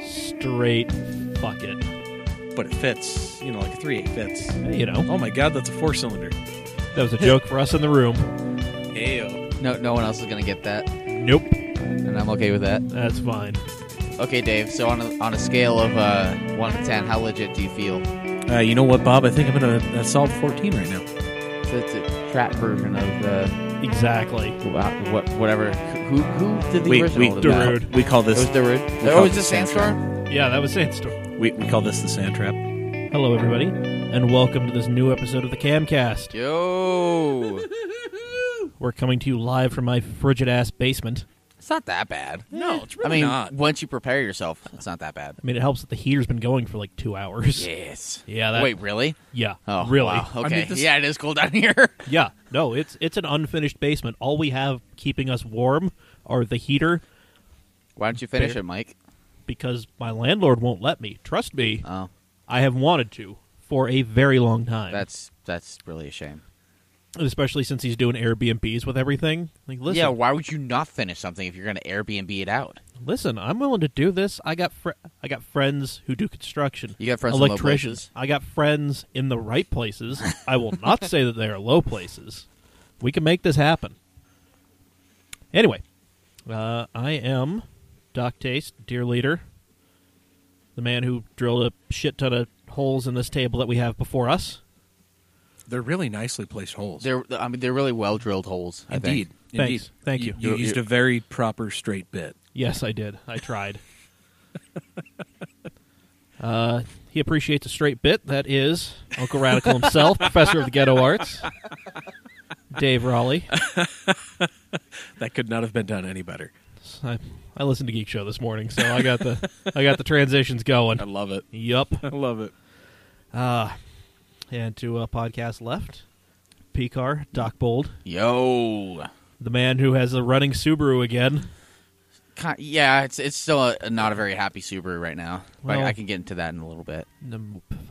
straight fuck it. But it fits, like a 3.8 fits. Hey, Oh my god, that's a 4-cylinder. That was a joke for us in the room. Heyo. No one else is going to get that. Nope. And I'm okay with that. That's fine. Okay, Dave, so on a scale of 1 to 10, how legit do you feel? You know what, Bob? I think I'm in a solid 14 right now. So it's a trap version of Exactly. whatever. Who did the original? Darude. We call this... It was Darude? We Oh, call is it this Sandstorm? Yeah, that was Sandstorm. We call this the Sand Trap. Hello, everybody, and welcome to this new episode of the CAMcast. Yo! We're coming to you live from my frigid-ass basement. It's not that bad. No, it's really not. Once you prepare yourself, it's not that bad. I mean, it helps that the heater's been going for like 2 hours. Yes. Yeah. That, Wait, really? Yeah. Oh, really? Wow. Okay. I mean, yeah, it is cold down here. Yeah. No, it's an unfinished basement. All we have keeping us warm are the heater, Why don't you finish it, Mike? because my landlord won't let me. Trust me, Oh, I have wanted to for a very long time. that's really a shame. Especially since he's doing Airbnbs with everything. Like, listen, Yeah, why would you not finish something if you're going to Airbnb it out? listen, I'm willing to do this. I got friends who do construction. You got friends in low electricians. places? I got friends in the right places. I will not say that they are low places. We can make this happen. Anyway, I am Doc Taste, dear leader, the man who drilled a shit ton of holes in this table that we have before us. They're really nicely placed holes. They're really well drilled holes. I think. Indeed. Thanks. Thank you. You used a very proper straight bit. Yes, I did. I tried. He appreciates a straight bit. That is Uncle Radical himself, professor of the ghetto arts, Dave Raleigh. That could not have been done any better. I listened to Geek Show this morning, so I got the transitions going. I love it. Yup. I love it. And to a podcast left, P-Car, Doc Bold, Yo. the man who has a running Subaru again. Yeah, it's still not a very happy Subaru right now. Well, I can get into that in a little bit.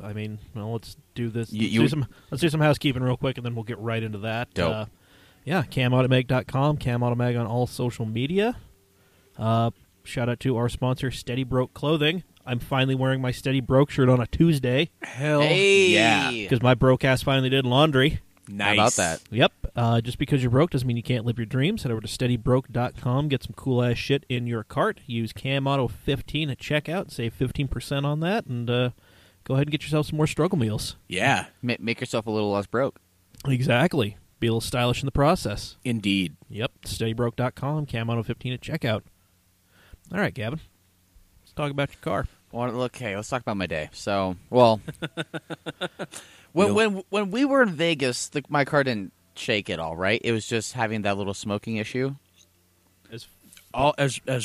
I mean, well, let's do this. Let's do some housekeeping real quick, and then we'll get right into that. Dope. Yeah, CamAutomag.com, CamAutomag on all social media. Shout out to our sponsor, Steady Broke Clothing. I'm finally wearing my Steady Broke shirt on a Tuesday. Hell yeah. Because my broke ass finally did laundry. Nice. How about that? Yep. Just because you're broke doesn't mean you can't live your dreams. Head over to steadybroke.com. Get some cool-ass shit in your cart. Use CamAuto15 at checkout. Save 15% on that. And go ahead and get yourself some more struggle meals. Yeah. Make yourself a little less broke. Exactly. Be a little stylish in the process. Indeed. Yep. Steadybroke.com. CamAuto15 at checkout. All right, Gavin. Let's talk about your car. Well, okay, let's talk about my day. So, well, when we were in Vegas, my car didn't shake at all, right? It was just having that little smoking issue. As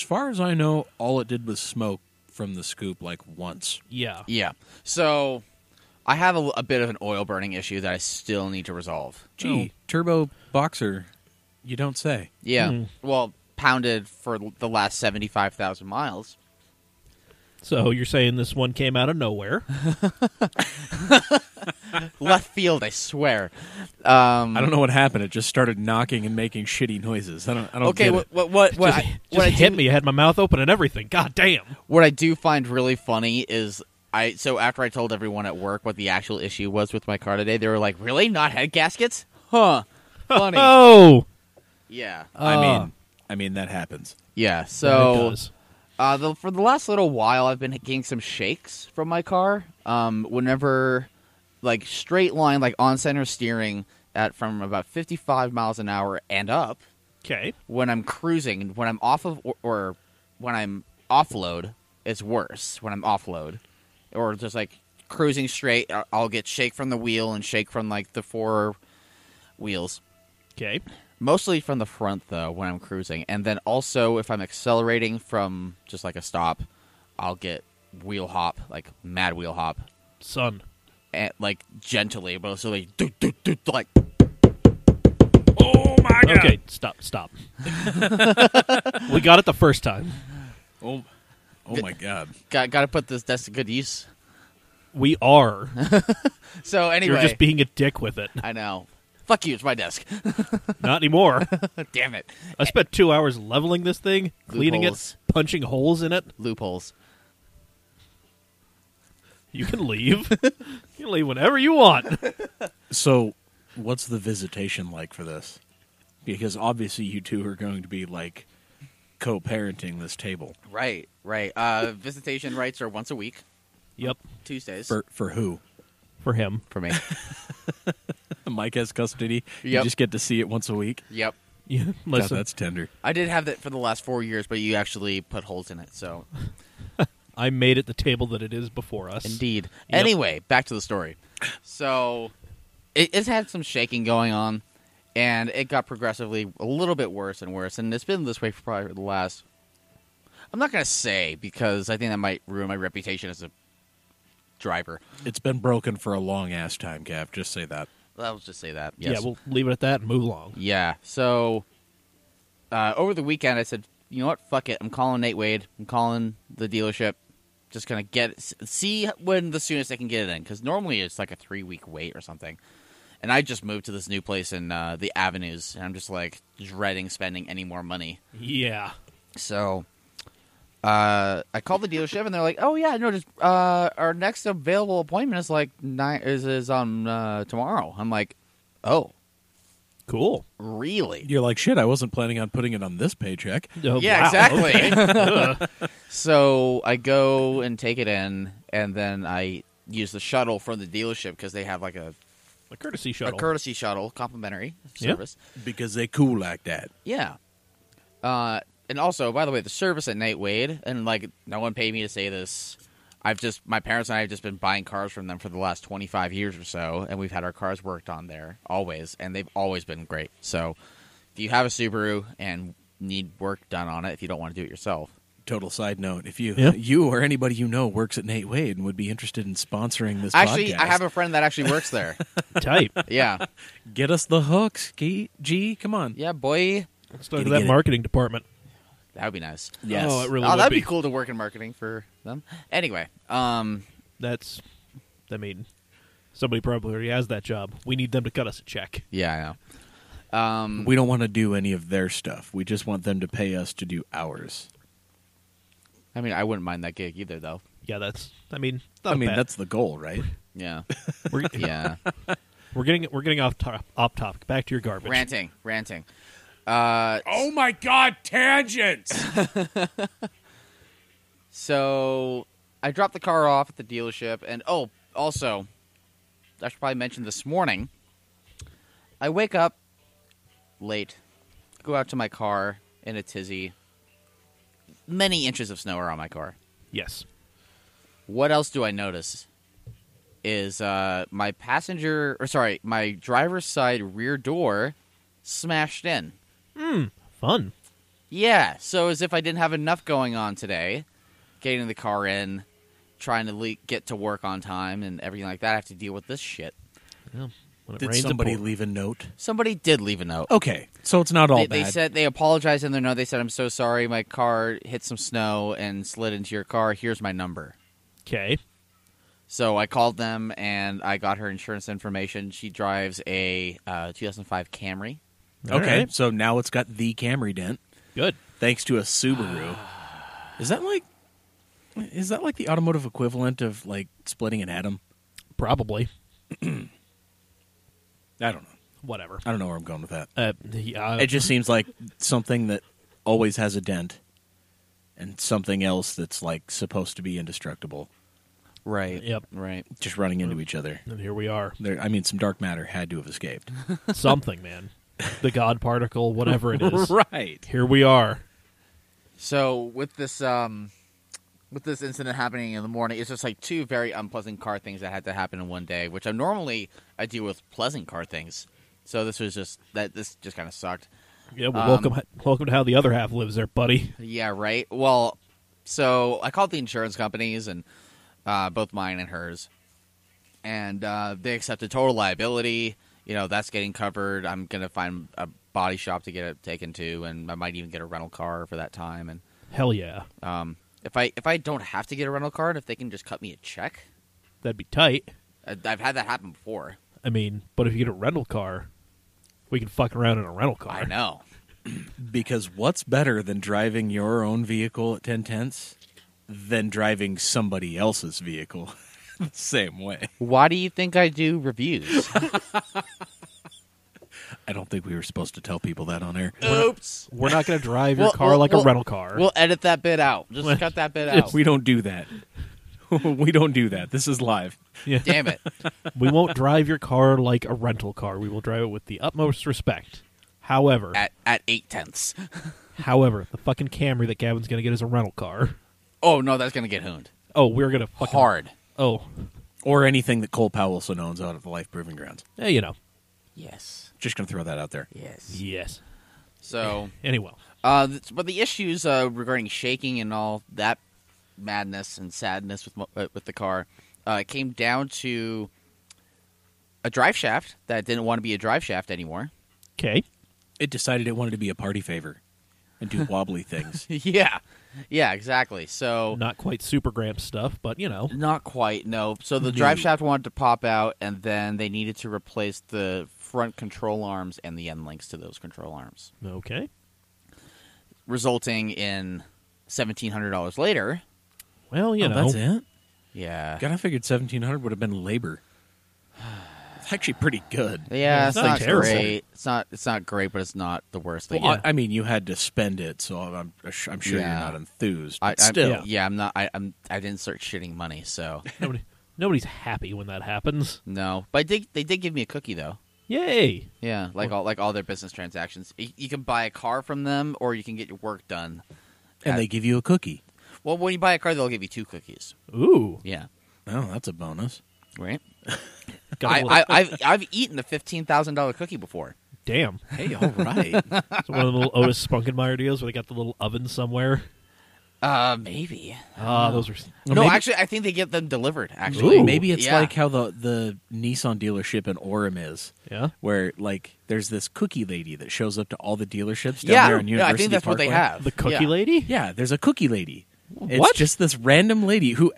far as I know, all it did was smoke from the scoop like once. Yeah. Yeah. So, I have a bit of an oil burning issue that I still need to resolve. Gee, Turbo Boxer, you don't say. Yeah. Well, pounded for the last 75,000 miles. So you're saying this one came out of nowhere? Left field, I swear. I don't know what happened. It just started knocking and making shitty noises. I don't Okay, get it. what Just hit me. I had my mouth open and everything. God damn. What I do find really funny is so after I told everyone at work what the actual issue was with my car today, they were like, "Really? Not head gaskets? Huh? Funny." Oh. Yeah. I mean that happens. Yeah. It So does. for the last little while, I've been getting some shakes from my car. Whenever like straight line, like on center steering at from about 55 miles an hour and up. Okay. When I'm cruising, when I'm off of or when I'm offload, it's worse. When I'm offload, or just like cruising straight, I'll get shake from the wheel and shake from like the four wheels. Okay. Mostly from the front though when I'm cruising, and then also if I'm accelerating from just like a stop, I'll get wheel hop, like mad wheel hop, Son. and like gently, but also like like. Oh my god. Okay, stop. We got it the first time. Oh my god. Got to put this desk to good use. We are. So anyway, You're just being a dick with it. I know. Fuck you, it's my desk. Not anymore. Damn it. I spent 2 hours leveling this thing, cleaning Loopholes. it, punching holes in it. Loopholes. You can leave. You can leave whenever you want. So, what's the visitation like for this? Because obviously you two are going to be, like, co-parenting this table. Right. Visitation rights are once a week, Yep, Tuesdays. For who? for him. For me. Mike has custody. You Yep. just get to see it once a week. Yep. Yeah, God, listen, that's tender. I did have that for the last 4 years, but you actually put holes in it, so... I made it the table that it is before us. Indeed. Yep. Anyway, back to the story. So, it's had some shaking going on, and it got progressively a little bit worse and worse, and it's been this way for probably the last... I'm not going to say, because I think that might ruin my reputation as a driver. It's been broken for a long-ass time, Gav. Just say that. I'll just say that. Yes. Yeah, we'll leave it at that and move along. Yeah, so over the weekend I said, you know what, fuck it. I'm calling Nate Wade. I'm calling the dealership. Just going to see when the soonest I can get it in, because normally it's like a 3-week wait or something. And I just moved to this new place in the Avenues, and I'm just like dreading spending any more money. Yeah. So I called the dealership, and they're like, "Oh yeah, no, just our next available appointment is like is on tomorrow." I'm like, "Oh, Cool. really?" You're like, shit, I wasn't planning on putting it on this paycheck. Oh, Yeah, wow, exactly. okay. So I go and take it in, and then I use the shuttle from the dealership because they have like a courtesy shuttle. courtesy shuttle, complimentary Yeah. service. Because they cool like that. Yeah. And also, by the way, the service at Nate Wade, and like no one paid me to say this. My parents and I have just been buying cars from them for the last 25 years or so, and we've had our cars worked on there always, and they've always been great. So if you have a Subaru and need work done on it, if you don't want to do it yourself. Total side note, if Yeah. you or anybody you know works at Nate Wade and would be interested in sponsoring this Actually, podcast, I have a friend that actually works there. Type. Yeah. get us the hooks, G, come on. Yeah, boy. Let's start Get that it. marketing department. That would be nice. Yes. Oh, it really Oh, would that'd be. be cool to work in marketing for them. Anyway, That's, I mean, somebody probably already has that job. We need them to cut us a check. yeah, I know. We don't want to do any of their stuff. We just want them to pay us to do ours. I mean, I wouldn't mind that gig either, though. Yeah, that's, I mean, not bad. That's the goal, right? Yeah, We're, yeah. we're getting off topic. Back to your garbage. Ranting. Oh my God, tangents! So I dropped the car off at the dealership, and also, I should probably mention this morning. I wake up late, go out to my car in a tizzy. Many inches of snow are on my car. Yes. What else do I notice? Is my driver's side rear door smashed in. Fun. Yeah, so as if I didn't have enough going on today, getting the car in, trying to get to work on time, and everything like that, I have to deal with this shit. Yeah. When it Did rains, it somebody pours. leave a note? Somebody did leave a note. Okay, so it's not all They bad. said they apologized in their note. They said, "I'm so sorry, my car hit some snow and slid into your car. Here's my number." Okay. So I called them, and I got her insurance information. She drives a 2005 Camry. All Okay, right. so now it's got the Camry dent, Good. thanks to a Subaru. Is that like the automotive equivalent of like splitting an atom? Probably. I don't know. Whatever. I don't know where I'm going with that. Yeah. It just seems like something that always has a dent, and something else that's like supposed to be indestructible, Right. Yep. Right. just running into each other. And here we are. Some dark matter had to have escaped. Something, man. The God particle, whatever it is. Right. Here we are. So with this incident happening in the morning, it's just like two very unpleasant car things that had to happen in one day, which I deal with pleasant car things. So this just kind of sucked. Yeah, well, welcome to how the other half lives there, buddy. Yeah, right. Well, so I called the insurance companies, and both mine and hers, and they accepted total liability. You know, that's getting covered. I'm gonna find a body shop to get it taken to, and I might even get a rental car for that time. And Hell yeah. if I don't have to get a rental car, and if they can just cut me a check, That'd be tight. I've had that happen before. I mean, but if you get a rental car, we can fuck around in a rental car. I know. Because what's better than driving your own vehicle at 10/10 than driving somebody else's vehicle the same way. Why do you think I do reviews? I don't think we were supposed to tell people that on air. Oops. We're not going to drive your car like a rental car. We'll edit that bit out. Just cut that bit out. We don't do that. We don't do that. This is live. Yeah. Damn it. We won't drive your car like a rental car. We will drive it with the utmost respect. However, At 8/10. however, the fucking Camry that Gavin's going to get is a rental car. Oh, no, that's going to get hooned. Oh, we're going to fucking... Hard. Oh, Or anything that Cole Powelson owns out of the Life Proving Grounds. you know. Yes. Just going to throw that out there. Yes. Yes. So, Anyway. but the issues regarding shaking and all that madness and sadness with the car came down to a drive shaft that didn't want to be a drive shaft anymore. Okay. It decided it wanted to be a party favor and do wobbly things. Yeah, exactly. So Not quite Super Gramps stuff, but, you know. not quite, no. So the drive shaft wanted to pop out, and then they needed to replace the front control arms and the end links to those control arms, Okay. resulting in $1,700 later. Well, you know. That's it? Yeah. God, I figured 1,700 would have been labor. It's actually pretty good. Yeah, it's It's not not terrible. great. It's not great, but it's not the worst thing. Well, I mean, you had to spend it, so I'm sure you're Yeah. not enthused. But still, I'm not. I didn't start shitting money, so Nobody's happy when that happens. no. But they did give me a cookie though. Yay. Yeah, like all their business transactions. You can buy a car from them, or you can get your work done. and they give you a cookie. Well, when you buy a car, they'll give you 2 cookies. Ooh. Yeah, Oh, that's a bonus. right. Got a little- I've eaten a $15,000 cookie before. Damn. Hey, all right. It's one of the little Otis Spunkenmeyer deals where they got the little oven somewhere. Maybe. Those are... No, maybe- actually, I think they get them delivered. Actually, Ooh. Maybe it's Yeah. like how the Nissan dealership in Orem is, Yeah? where like there's this cookie lady that shows up to all the dealerships down Yeah, there on yeah. University I think that's what they Parkway. have. The cookie Yeah. lady? Yeah, there's a cookie lady. It's What? just this random lady who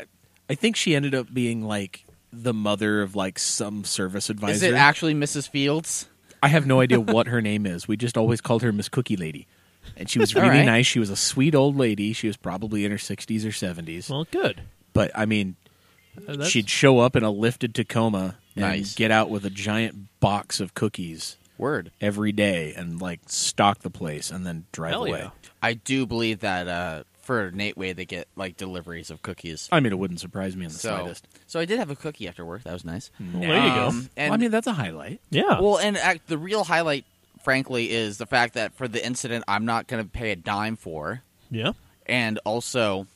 I think she ended up being like the mother of like some service advisor. Is it actually Mrs. Fields? I have no idea what her name is. We just always called her Miss Cookie Lady. And she was All really right. nice. She was a sweet old lady. She was probably in her 60s or 70s. Well, good. But, I mean, That's- she'd show up in a lifted Tacoma and Nice. get out with a giant box of cookies Word. every day and, like, stock the place and then drive Hell away. yeah. I do believe that for Nate Way they get like deliveries of cookies. I mean, it wouldn't surprise me in the So, slightest. so I did have a cookie after work. That was nice. Well, there you go. And Well, I mean, that's a highlight. Yeah. well, and the real highlight, frankly, is the fact that for the incident, I'm not going to pay a dime for, yeah. and also,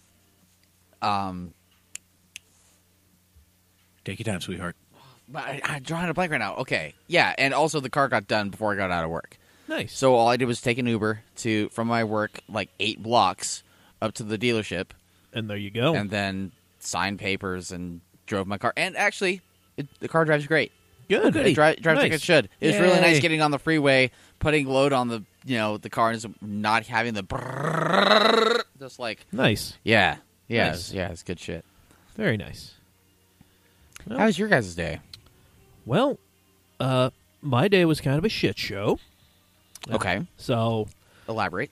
Take your time, sweetheart. but I'm drawing a blank right now. Okay, yeah, and also the car got done before I got out of work. Nice. So all I did was take an Uber from my work, like 8 blocks up to the dealership, And there you go. and then signed papers and drove my car. And actually, the car drives great. good. It drives like Nice. it should. It was really nice Yay. getting on the freeway, putting load on the car, and just not having the brrrr, just like Nice. yeah, Nice. it's good shit. Very nice. Well- How was your guys' day? Well, my day was kind of a shit show. Okay, So, elaborate.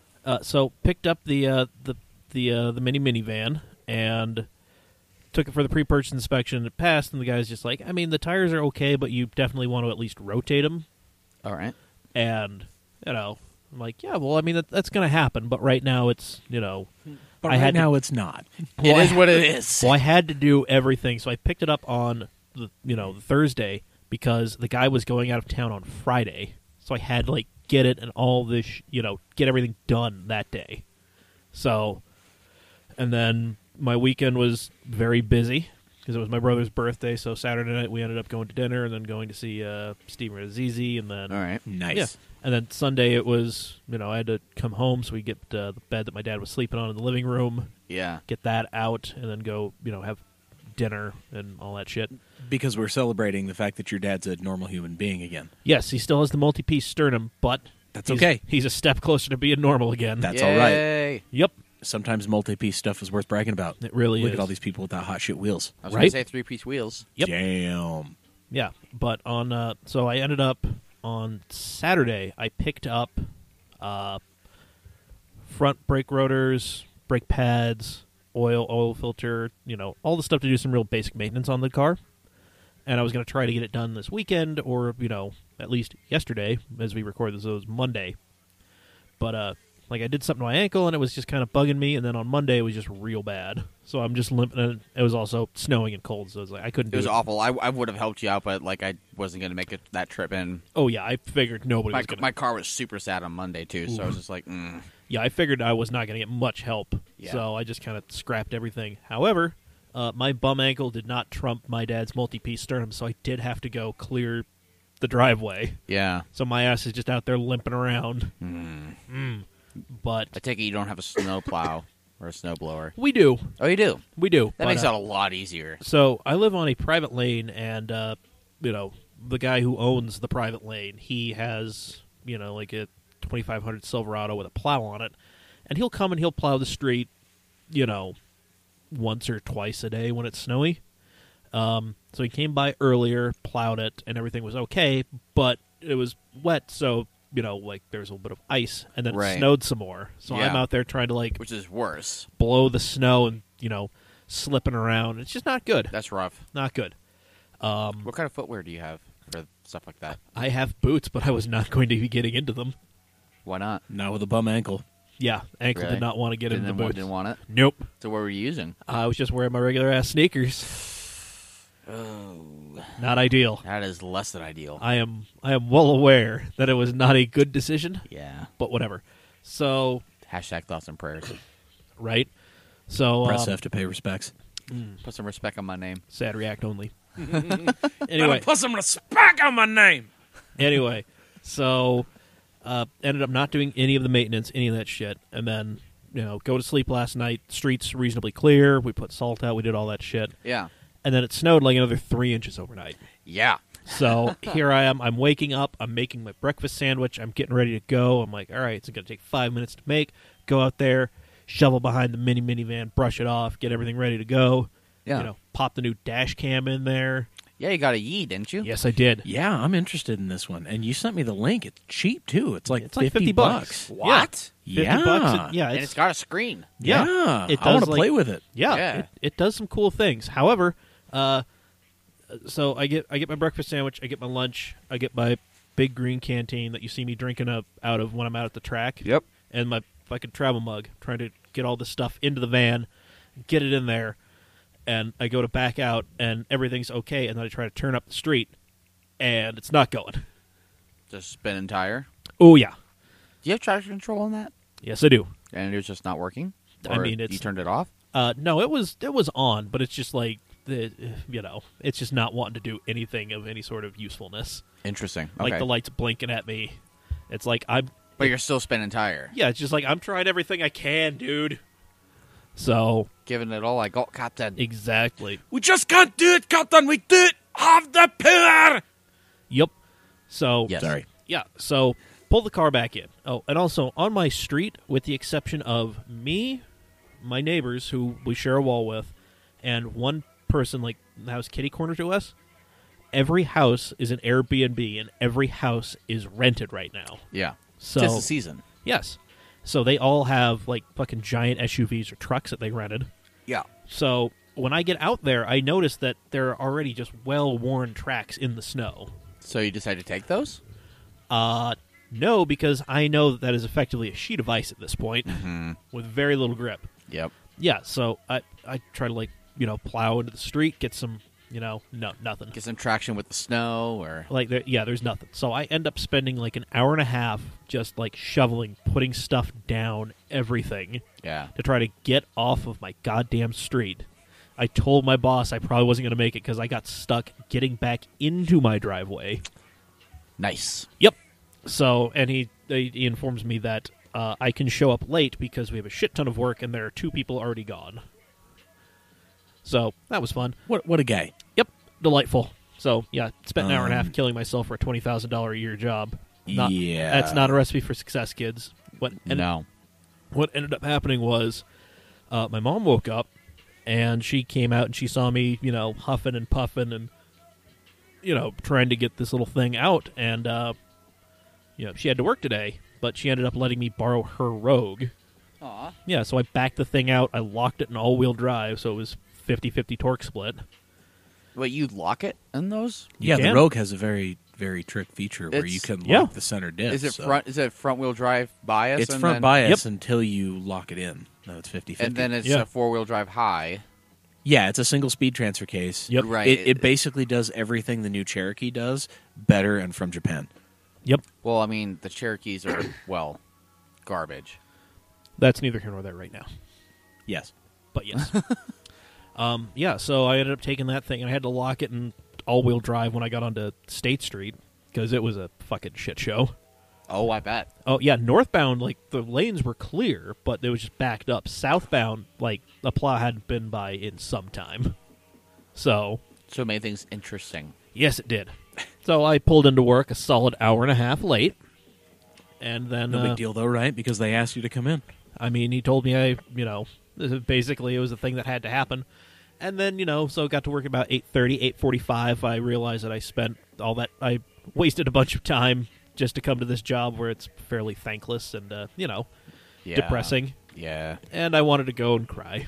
picked up the mini minivan and took it for the pre-purchase inspection. It passed, and the guy's just like, I mean, the tires are okay, but you definitely want to at least rotate them. All right. And I'm like, yeah, well, I mean, that's going to happen, but right now it's But I right had to- now, it's not. It is what it is. Well, I had to do everything, so I picked it up on the Thursday because the guy was going out of town on Friday, so I had to get it and all this, get everything done that day. So, and then my weekend was very busy because it was my brother's birthday. So Saturday night we ended up going to dinner and then going to see Steve and Azizi, and then All right. Nice. yeah. And then Sunday it was, I had to come home, so we get the bed that my dad was sleeping on in the living room, Yeah. get that out, and then go, have dinner and all that shit. Because we're celebrating the fact that your dad's a normal human being again. Yes, he still has the multi-piece sternum, but That's he's- okay. He's a step closer to being normal again. That's all right. Yay. Yep, Sometimes multi-piece stuff is worth bragging about. it really Look is. at all these people with that hot shit wheels. I was Right? going to say 3-piece wheels. Yep. Damn. Yeah, but on so I ended up on Saturday. I picked up front brake rotors, brake pads, oil filter, all the stuff to do some real basic maintenance on the car. And I was going to try to get it done this weekend, or, at least yesterday, as we record this, it was Monday. But, I did something to my ankle, and it was just kind of bugging me, and then on Monday, it was just real bad. So I'm just limping, and it was also snowing and cold, so it was I couldn't do it. It was awful. I would have helped you out, but, I wasn't going to make that trip in. Oh, yeah, I figured nobody was going to. My car was super sad on Monday, too, so I was just like, Yeah, I figured I was not going to get much help, Yeah. so I just kind of scrapped everything. However, my bum ankle did not trump my dad's multi-piece sternum, so I did have to go clear the driveway. Yeah. So my ass is just out there limping around. But I take it you don't have a snow plow or a snow blower. we do. Oh, you do? We do. That makes it a lot easier. So I live on a private lane, and, the guy who owns the private lane, he has, a 2500 Silverado with a plow on it, and he'll come and he'll plow the street, once or twice a day when it's snowy. So he came by earlier, plowed it, and everything was okay, but it was wet, so, there's a little bit of ice, and then it Right. snowed some more. So Yeah. I'm out there trying to, Which is worse. blow the snow and, slipping around. It's just not good. That's rough. Not good. What kind of footwear do you have for stuff like that? I have boots, but I was not going to be getting into them. Why not? Not with a bum ankle. Yeah, ankle Really? did not want to get into the boots. Didn't want it? Nope. So what were you using? I was just wearing my regular ass sneakers. Oh, Not ideal. that is less than ideal. I am well aware that it was not a good decision, Yeah. but whatever. So, Hashtag thoughts and prayers. right? So, Press F to pay respects. Put some respect on my name. sad react only. Anyway, Put some respect on my name. anyway, so ended up not doing any of the maintenance, any of that shit, and then go to sleep last night. Streets reasonably clear. We put salt out. We did all that shit, Yeah. and then it snowed like another 3 inches overnight. Yeah. So here I am. I'm waking up. I'm making my breakfast sandwich. I'm getting ready to go. I'm like, all right, it's going to take 5 minutes to make. Go out there, shovel behind the minivan, brush it off, get everything ready to go. Yeah. Pop the new dash cam in there. Yeah, you got a Yee, didn't you? Yes, I did. Yeah, I'm interested in this one. And you sent me the link. It's cheap, too. It's like It's like 50 bucks. What? Yeah. 50 bucks. Yeah, And it's got a screen. yeah. Yeah. It I want does, to play with it. Yeah, Yeah. It does some cool things. However, so I get my breakfast sandwich, I get my lunch, I get my big green canteen that you see me drinking out of when I'm out at the track. Yep. And my fucking travel mug, trying to get all this stuff into the van, get it in there, and I go to back out, and everything's okay, and then I try to turn up the street, and it's not going. Just spinning tire. Oh, yeah. Do you have traction control on that? Yes, I do. And it was just not working? I Or mean, it's- you turned it off? No, it was on, but it's just like, it's just not wanting to do anything of any sort of usefulness. Interesting. Like Okay. the light's blinking at me. It's like, But you're still spinning tire. yeah, it's just like, I'm trying everything I can, dude. So, Giving it all I got, Captain. exactly. We just can't do it, Captain. We do it. Have the power. Yep. So, Yes. Sorry. yeah, so pull the car back in. Oh, and also on my street, with the exception of me, my neighbors who we share a wall with, and one person like the house kitty corner to us, every house is an Airbnb and every house is rented right now. Yeah. So Tis the season. yes. So they all have like fucking giant SUVs or trucks that they rented. Yeah. So when I get out there, I notice that there are already just well-worn tracks in the snow. So you decided to take those? No, because I know that is effectively a sheet of ice at this point with very little grip. Yep. Yeah, so I try to plow into the street, get some, nothing. Get some traction with the snow or... There's nothing. So I end up spending like an hour and a half just like shoveling, putting stuff down, everything Yeah. to try to get off of my goddamn street. I told my boss I probably wasn't going to make it because I got stuck getting back into my driveway. Nice. Yep. So, and he informs me that I can show up late because we have a shit ton of work and there are 2 people already gone. So, that was fun. What a guy. Yep. Delightful. So, yeah, spent an hour and a half killing myself for a $20,000 a year job. Yeah. That's not a recipe for success, kids. What ended up happening was my mom woke up and she came out and she saw me, huffing and puffing and, trying to get this little thing out. And, she had to work today, but she ended up letting me borrow her Rogue. Aw. Yeah, so I backed the thing out. I locked it in all-wheel drive, so it was 50-50 torque split. Wait, you lock it in those? Yeah, can. the Rogue has a very, very trick feature where you It's- can yeah. lock the center diff. Is it so- Is it front-wheel drive bias? It's and front then, bias Yep. until you lock it in. No, it's 50-50. and then it's Yeah. a four-wheel drive high. Yeah, it's a single speed transfer case. Yep. Right. It basically does everything the new Cherokee does, better and from Japan. Yep, Well, I mean, the Cherokees are well, garbage. that's neither here nor there right now. Yes. But yes. Yeah, so I ended up taking that thing, and I had to lock it in all-wheel drive when I got onto State Street, because it was a fucking shit show. Oh, I bet. Oh, yeah, northbound, like, the lanes were clear, but it was just backed up. Southbound, like, the plow hadn't been by in some time. So, So it made things interesting. yes, it did. So I pulled into work a solid hour and a half late, and then... No big deal, though, right? Because they asked you to come in. I mean, he told me basically it was a thing that had to happen. And then, so got to work about 8:30, 8:45. I realized that I spent all that... I wasted a bunch of time just to come to this job where it's fairly thankless and, Yeah. depressing. Yeah. And I wanted to go and cry.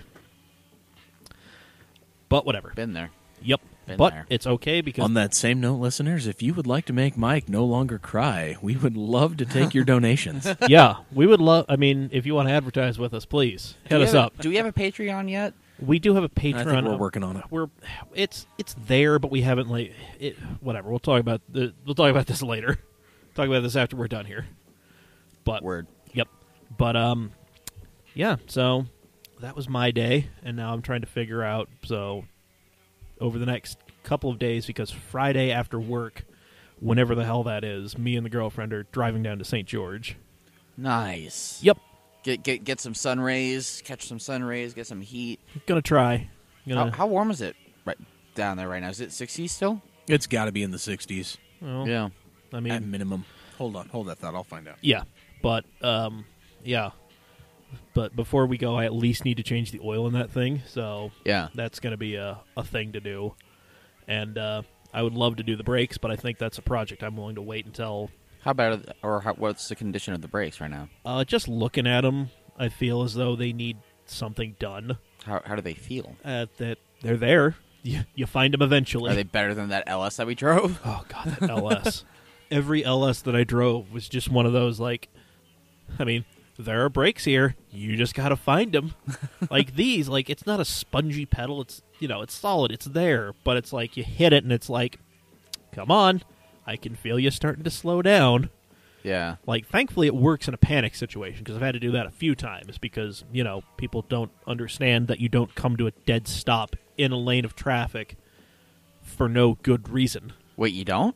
But whatever. Been there. Yep. Been But there. it's okay because... On that same note, listeners, if you would like to make Mike no longer cry, we would love to take your donations. yeah, we would love... I mean, if you want to advertise with us, please, hit us up. Do we have a Patreon yet? We do have a Patreon. I think we're working on it. It's there, but we haven't whatever. We'll talk about this later. Talk about this after we're done here. But Word. Yep. But yeah. So that was my day, and now I'm trying to figure out. So over the next couple of days, because Friday after work, whenever the hell that is, me and the girlfriend are driving down to St. George. Nice. Yep. Get some sun rays, catch some sun rays, get some heat. Gonna try. How warm is it right down there right now? Is it 60 still? It's got to be in the 60s Well, Yeah. I mean, at minimum. Hold that thought. I'll find out. yeah, but yeah. But before we go, I at least need to change the oil in that thing. So Yeah. that's going to be a thing to do. And I would love to do the brakes, but I think that's a project I'm willing to wait until. How bad what's the condition of the brakes right now? Just looking at them, I feel as though they need something done. How do they feel? That they're there. You find them eventually. Are they better than that LS that we drove? Oh, God, that LS. Every LS that I drove was just one of those, like, I mean, there are brakes here. You just got to find them. Like these, like, it's not a spongy pedal. It's, it's solid. It's there. But it's like you hit it and it's like, come on. I can feel you starting to slow down. Yeah. Like, thankfully, it works in a panic situation because I've had to do that a few times because, people don't understand that you don't come to a dead stop in a lane of traffic for no good reason. Wait, you don't?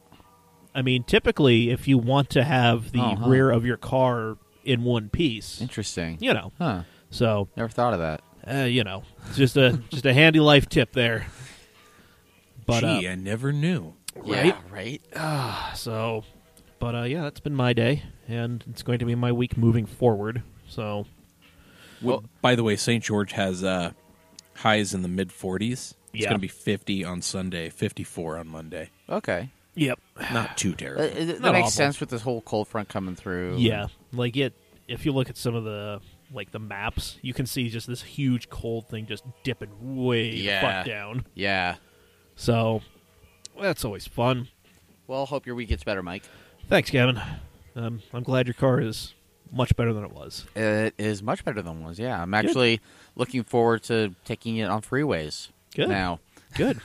I mean, typically, if you want to have the rear of your car in one piece, Interesting. Huh. So, Never thought of that. it's just a handy life tip there. But, Gee, I never knew. Yeah, right? So, but yeah, that's been my day, and it's going to be my week moving forward. So, Well, by the way, St. George has highs in the mid-40s. It's Yeah. going to be 50 on Sunday, 54 on Monday. Okay. yep, Not too terrible. That Not makes awful. sense with this whole cold front coming through. yeah, like it. If you look at some of the the maps, you can see just this huge cold thing just dipping way the fuck down. Yeah. So, that's always fun. Well, hope your week gets better, Mike. Thanks, Gavin. I'm glad your car is much better than it was. It is much better than it was, yeah. I'm actually looking forward to taking it on freeways Good. now. Good.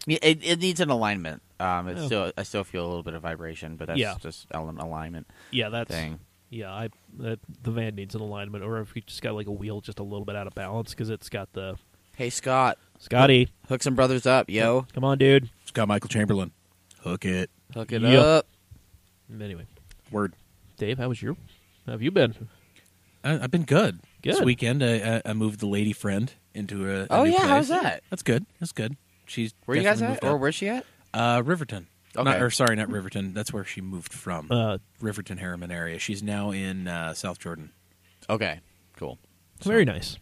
It needs an alignment. I still feel a little bit of vibration, but that's Yeah. just an alignment Yeah, that's thing. yeah. The van needs an alignment, or if you just got like a wheel just a little bit out of balance because it's got the Hey, Scott. Scotty. Hook some brothers up, yo. Come on, dude. Scott Michael Chamberlain. Hook it. Hook it Yeah. up. Anyway, Word. Dave, how have you been? I've been good. Good. This weekend, I moved the lady friend into a Oh, new yeah, place. how's that? That's good. That's good. She's Where you guys definitely at? moved Or up. where's she at? Riverton. Okay. Sorry, not Riverton. That's where she moved from. Riverton, Harriman area. She's now in South Jordan. Okay, cool. Very nice.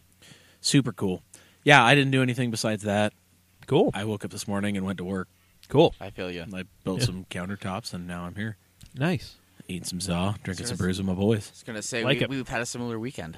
Super cool. Yeah, I didn't do anything besides that. Cool. I woke up this morning and went to work. Cool. I feel you. I built some countertops, and now I'm here. Nice. Eating some za, drinking some brews with my boys. I was going to say, Like it. we've had a similar weekend.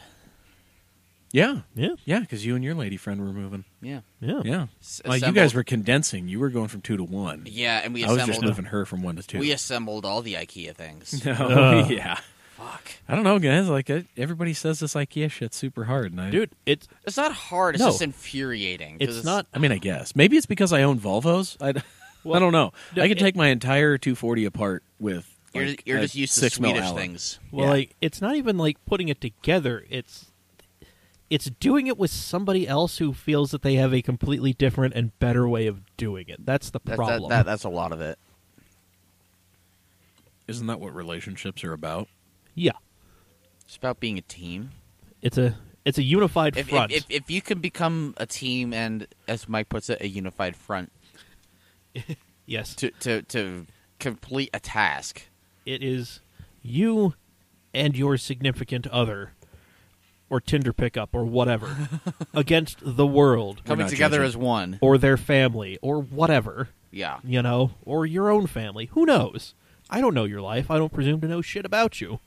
Yeah. Yeah. Yeah, because you and your lady friend were moving. Yeah. Yeah. Yeah. Well, you Assembled- guys were condensing. You were going from 2 to 1. Yeah, and we I was assembled. just moving her from 1 to 2. We assembled all the IKEA things. Oh, yeah. Fuck. I don't know, guys. Like everybody says this IKEA shit's super hard, and I, Dude, it's It's not hard. It's No. just infuriating. 'cause it's not. I mean, I guess maybe it's because I own Volvos. I don't know. no, I could it- take my entire 240 apart with. You're a just used to 6 mil Swedish Allen. things. Well, Yeah. like it's not even like putting it together. It's doing it with somebody else who feels that they have a completely different and better way of doing it. That's the problem. That's a lot of it. Isn't that what relationships are about? Yeah, It's about being a team. it's a unified front. If you can become a team and, as Mike puts it, a unified front yes, to complete a task. it is you and your significant other, or Tinder pickup, or whatever, against the world, Coming not together judging. as one. or their family, or whatever. Yeah. You know, or your own family. Who knows? I don't know your life. I don't presume to know shit about you.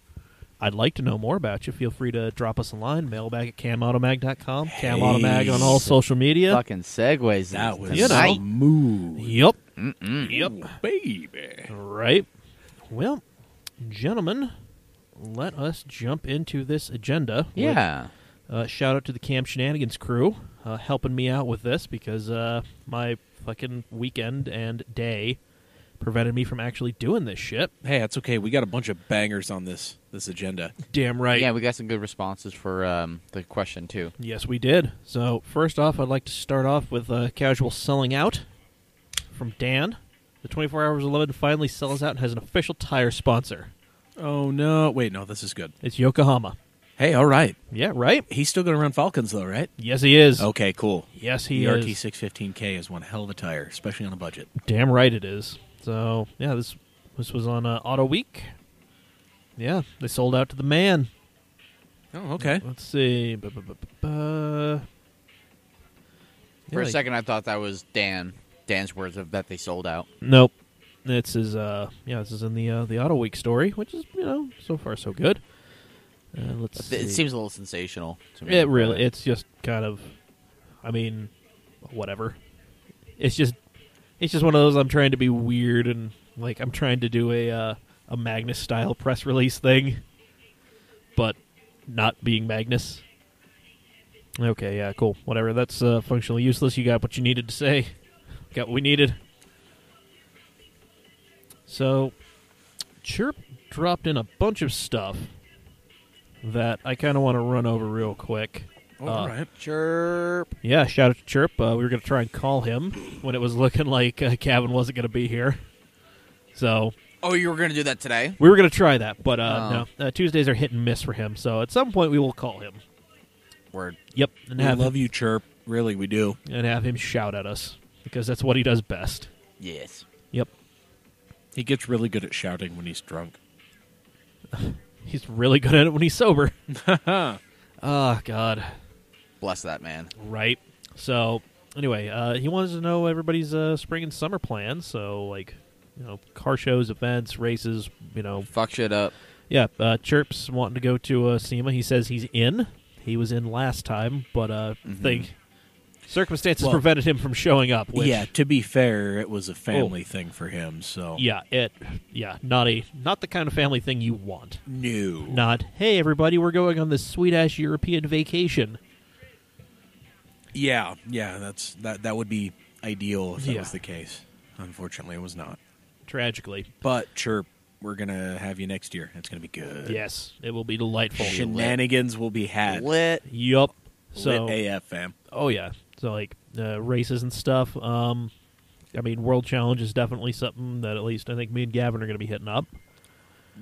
I'd like to know more about you. Feel free to drop us a line, mailbag at camautomag.com, camautomag on all social media. Fucking segues. That was You know. smooth. Yep. Mm-mm. Yep. Baby. Right. Well, gentlemen, let us jump into this agenda. Yeah. Shout out to the Cam Shenanigans crew helping me out with this because my fucking weekend and day prevented me from actually doing this shit. Hey, that's okay. We got a bunch of bangers on this agenda. Damn right. Yeah, we got some good responses for the question, too. Yes, we did. So, first off, I'd like to start off with Casual Selling Out from Dan. The 24 Hours of Lemon finally sells out and has an official tire sponsor. Oh no! Wait, no, this is good. It's Yokohama. Hey, all right. Yeah, right? He's still going to run Falcons though, right? Yes, he is. Okay, cool. Yes, he the is. RT615K is one hell of a tire, especially on a budget. Damn right it is. So, yeah, this was on Auto Week. Yeah, they sold out to the man. Oh, okay. Let's see. For a Yeah, second, I thought that was Dan's words of that they sold out. Nope. This is this is in the Auto Week story, which is, so far so good. Let's see. It seems a little sensational to me. It really, it's just kind of, I mean, whatever. It's just one of those. I'm trying to be weird and like I'm trying to do a Magnus style press release thing, but not being Magnus. Okay, yeah, cool, whatever. That's functionally useless. You got what you needed to say. Got what we needed. So, Chirp dropped in a bunch of stuff that I kind of want to run over real quick. All right. Chirp. Yeah, shout out to Chirp. We were going to try and call him when it was looking like Gavin wasn't going to be here. So Oh, you were going to do that today? we were going to try that, but Oh. no. Tuesdays are hit and miss for him. So at some point we will call him. Word. Yep, and We have love you, Chirp. Really, we do. and have him shout at us because that's what he does best. Yes. Yep, He gets really good at shouting when he's drunk. he's really good at it when he's sober. Oh God. Bless that man. Right. So, anyway, he wants to know everybody's spring and summer plans. So, like, car shows, events, races, Fuck shit up. Yeah, Chirp's wanting to go to SEMA. He says he's in. He was in last time, but think circumstances Well, prevented him from showing up. Which, Yeah, to be fair, it was a family thing for him, so... not the kind of family thing you want. No. Not, hey, everybody, we're going on this sweet-ass European vacation. Yeah, that would be ideal if that Yeah. was the case. Unfortunately, it was not. Tragically. But, Chirp, we're going to have you next year. It's going to be good. Yes, it will be delightful. Shenanigans will be had. Lit. Yup. So, Lit AF, fam. oh, yeah. So, like, races and stuff. I mean, World Challenge is definitely something that at least I think me and Gavin are going to be hitting up.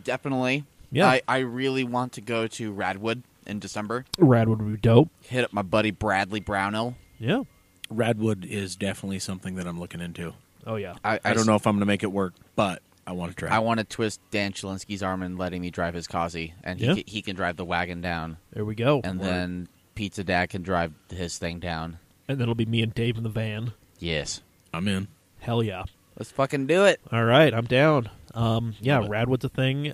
Definitely. Yeah. I really want to go to Radwood in December. Radwood would be dope. Hit up my buddy Bradley Brownell. Yeah. Radwood is definitely something that I'm looking into. Oh, yeah. I don't know if I'm going to make it work, but I want to try. I want to twist Dan Chilinsky's arm and letting me drive his Kazi, and Yeah. he can drive the wagon down, There we go. and then Pizza Dad can drive his thing down. And then it'll be me and Dave in the van. Yes. I'm in. Hell yeah. Let's fucking do it. All right, I'm down. Yeah, Love it. Radwood's a thing.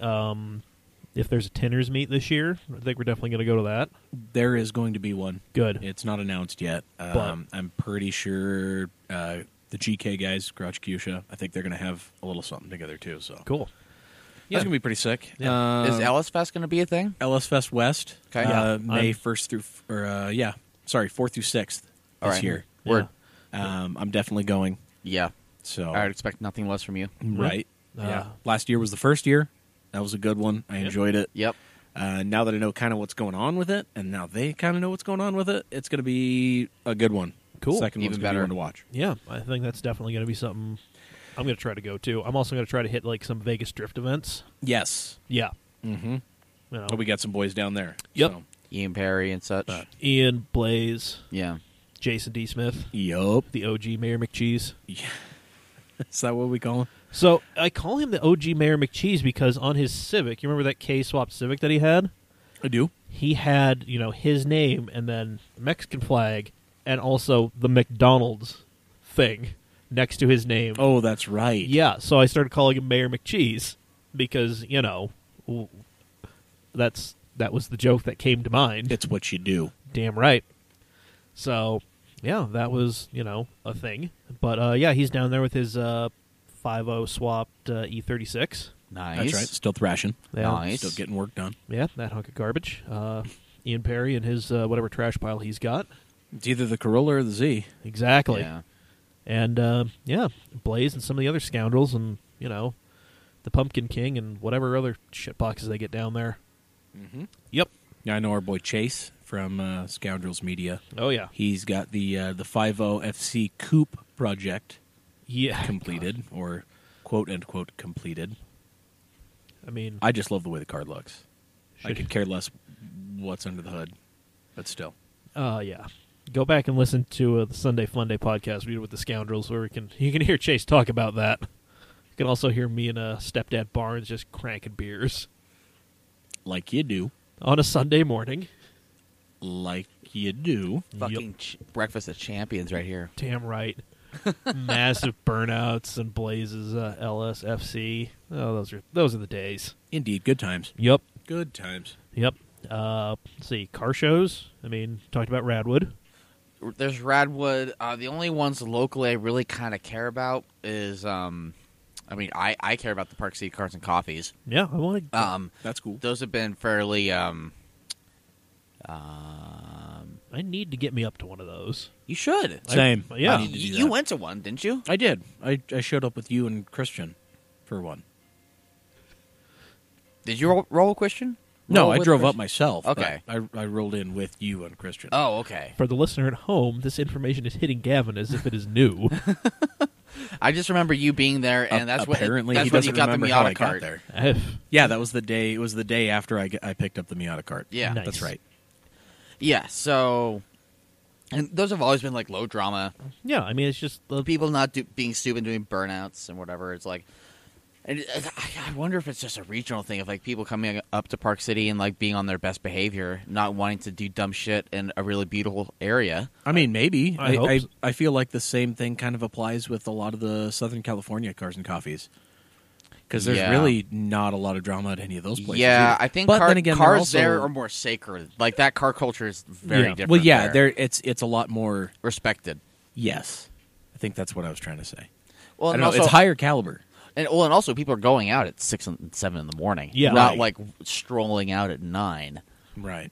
if there's a Tinner's meet this year. I think we're definitely going to go to that. There is going to be one. Good. It's not announced yet. But- I'm pretty sure the GK guys, Grouch Fuchsia, I think they're going to have a little something together too. So Cool. that's going to be pretty sick. Yeah. Is Ellis Fest going to be a thing? LS Fest West, Okay. Yeah, May I'm- 1st through, 4th through 6th All this right. year. Word. I'm definitely going. Yeah. So I would expect nothing less from you. right, Uh, yeah. Last year was the first year. That was a good one. I enjoyed it. Yep. Now that I know kind of what's going on with it, and now they kind of know what's going on with it, it's going to be a good one. Cool. Second Even one's going to be better. one to watch. Yeah, I think that's definitely going to be something I'm going to try to go to. I'm also going to try to hit like some Vegas drift events. Yes. Yeah. Mm-hmm. You know, We got some boys down there. Yep. So. Ian Perry and such. Ian, Blaze, Yeah. Jason D. Smith, Yup. the OG Mayor McCheese. Is that what we call him? So I call him the OG Mayor McCheese because on his Civic, you remember that K-swap Civic that he had? I do. He had, his name and then Mexican flag and also the McDonald's thing next to his name. Oh, that's right. Yeah, so I started calling him Mayor McCheese because, that was the joke that came to mind. It's what you do. Damn right. So, yeah, that was, a thing. But, yeah, he's down there with his 5.0 swapped E36. Nice. That's right. Still thrashing. Yeah, Nice. Still getting work done. Yeah, that hunk of garbage. Ian Perry and his whatever trash pile he's got. It's either the Corolla or the Z. Exactly. Yeah. And, yeah, Blaze and some of the other scoundrels and, the Pumpkin King and whatever other shit boxes they get down there. Mm-hmm. Yep. Yeah, I know our boy Chase from Scoundrels Media. Oh, yeah. He's got the 5.0 FC Coupe project Yeah. completed, or quote unquote completed. I mean, I just love the way the car looks. I Should- could care less what's under the hood, but still. yeah. Go back and listen to the Sunday Fun Day podcast we did with the Scoundrels, where you can hear Chase talk about that. You can also hear me and Stepdad Barnes just cranking beers Like you do. on a Sunday morning. Like you do. Fucking breakfast of champions right here. Damn right. Massive burnouts and Blazes LSFC. Oh, those are the days. Indeed. Good times. Yep. Good times. Yep. Let's see. Car shows. I mean, talked about Radwood. There's Radwood. The only ones locally I really kind of care about is, I care about the Park City Cars and Coffees. Yeah, I want to. That's cool. Those have been fairly, I need to get me up to one of those. you should. Same. Yeah. I need to do You that. went to one, didn't you? I did. I showed up with you and Christian for one. Did you roll Christian? No, Roll I with drove up Christian? myself. but Okay. I rolled in with you and Christian. Oh, okay. For the listener at home, this information is hitting Gavin as if it is new. I just remember you being there, and that's apparently what he that's when doesn't you got the remember how Miata I got cart. there. Yeah, that was the day. It was the day after I picked up the Miata cart. Yeah. Nice. That's right. Yeah. So, and those have always been like low drama. Yeah, I mean, it's just People not being stupid, doing burnouts and whatever. It's like, and I wonder if it's just a regional thing of like people coming up to Park City and like being on their best behavior, not wanting to do dumb shit in a really beautiful area. I mean, maybe. I hope so. I feel like the same thing kind of applies with a lot of the Southern California cars and coffees. Because there's Yeah. really not a lot of drama at any of those places. Yeah, either. I think But then again, they're cars also- there are more sacred. Like that car culture is very Yeah. different. Well, yeah, there. it's a lot more. Respected. Yes, I think that's what I was trying to say. Well, I and don't know, also, it's higher caliber. and also people are going out at 6 and 7 in the morning. Yeah. not Right. like strolling out at 9. Right.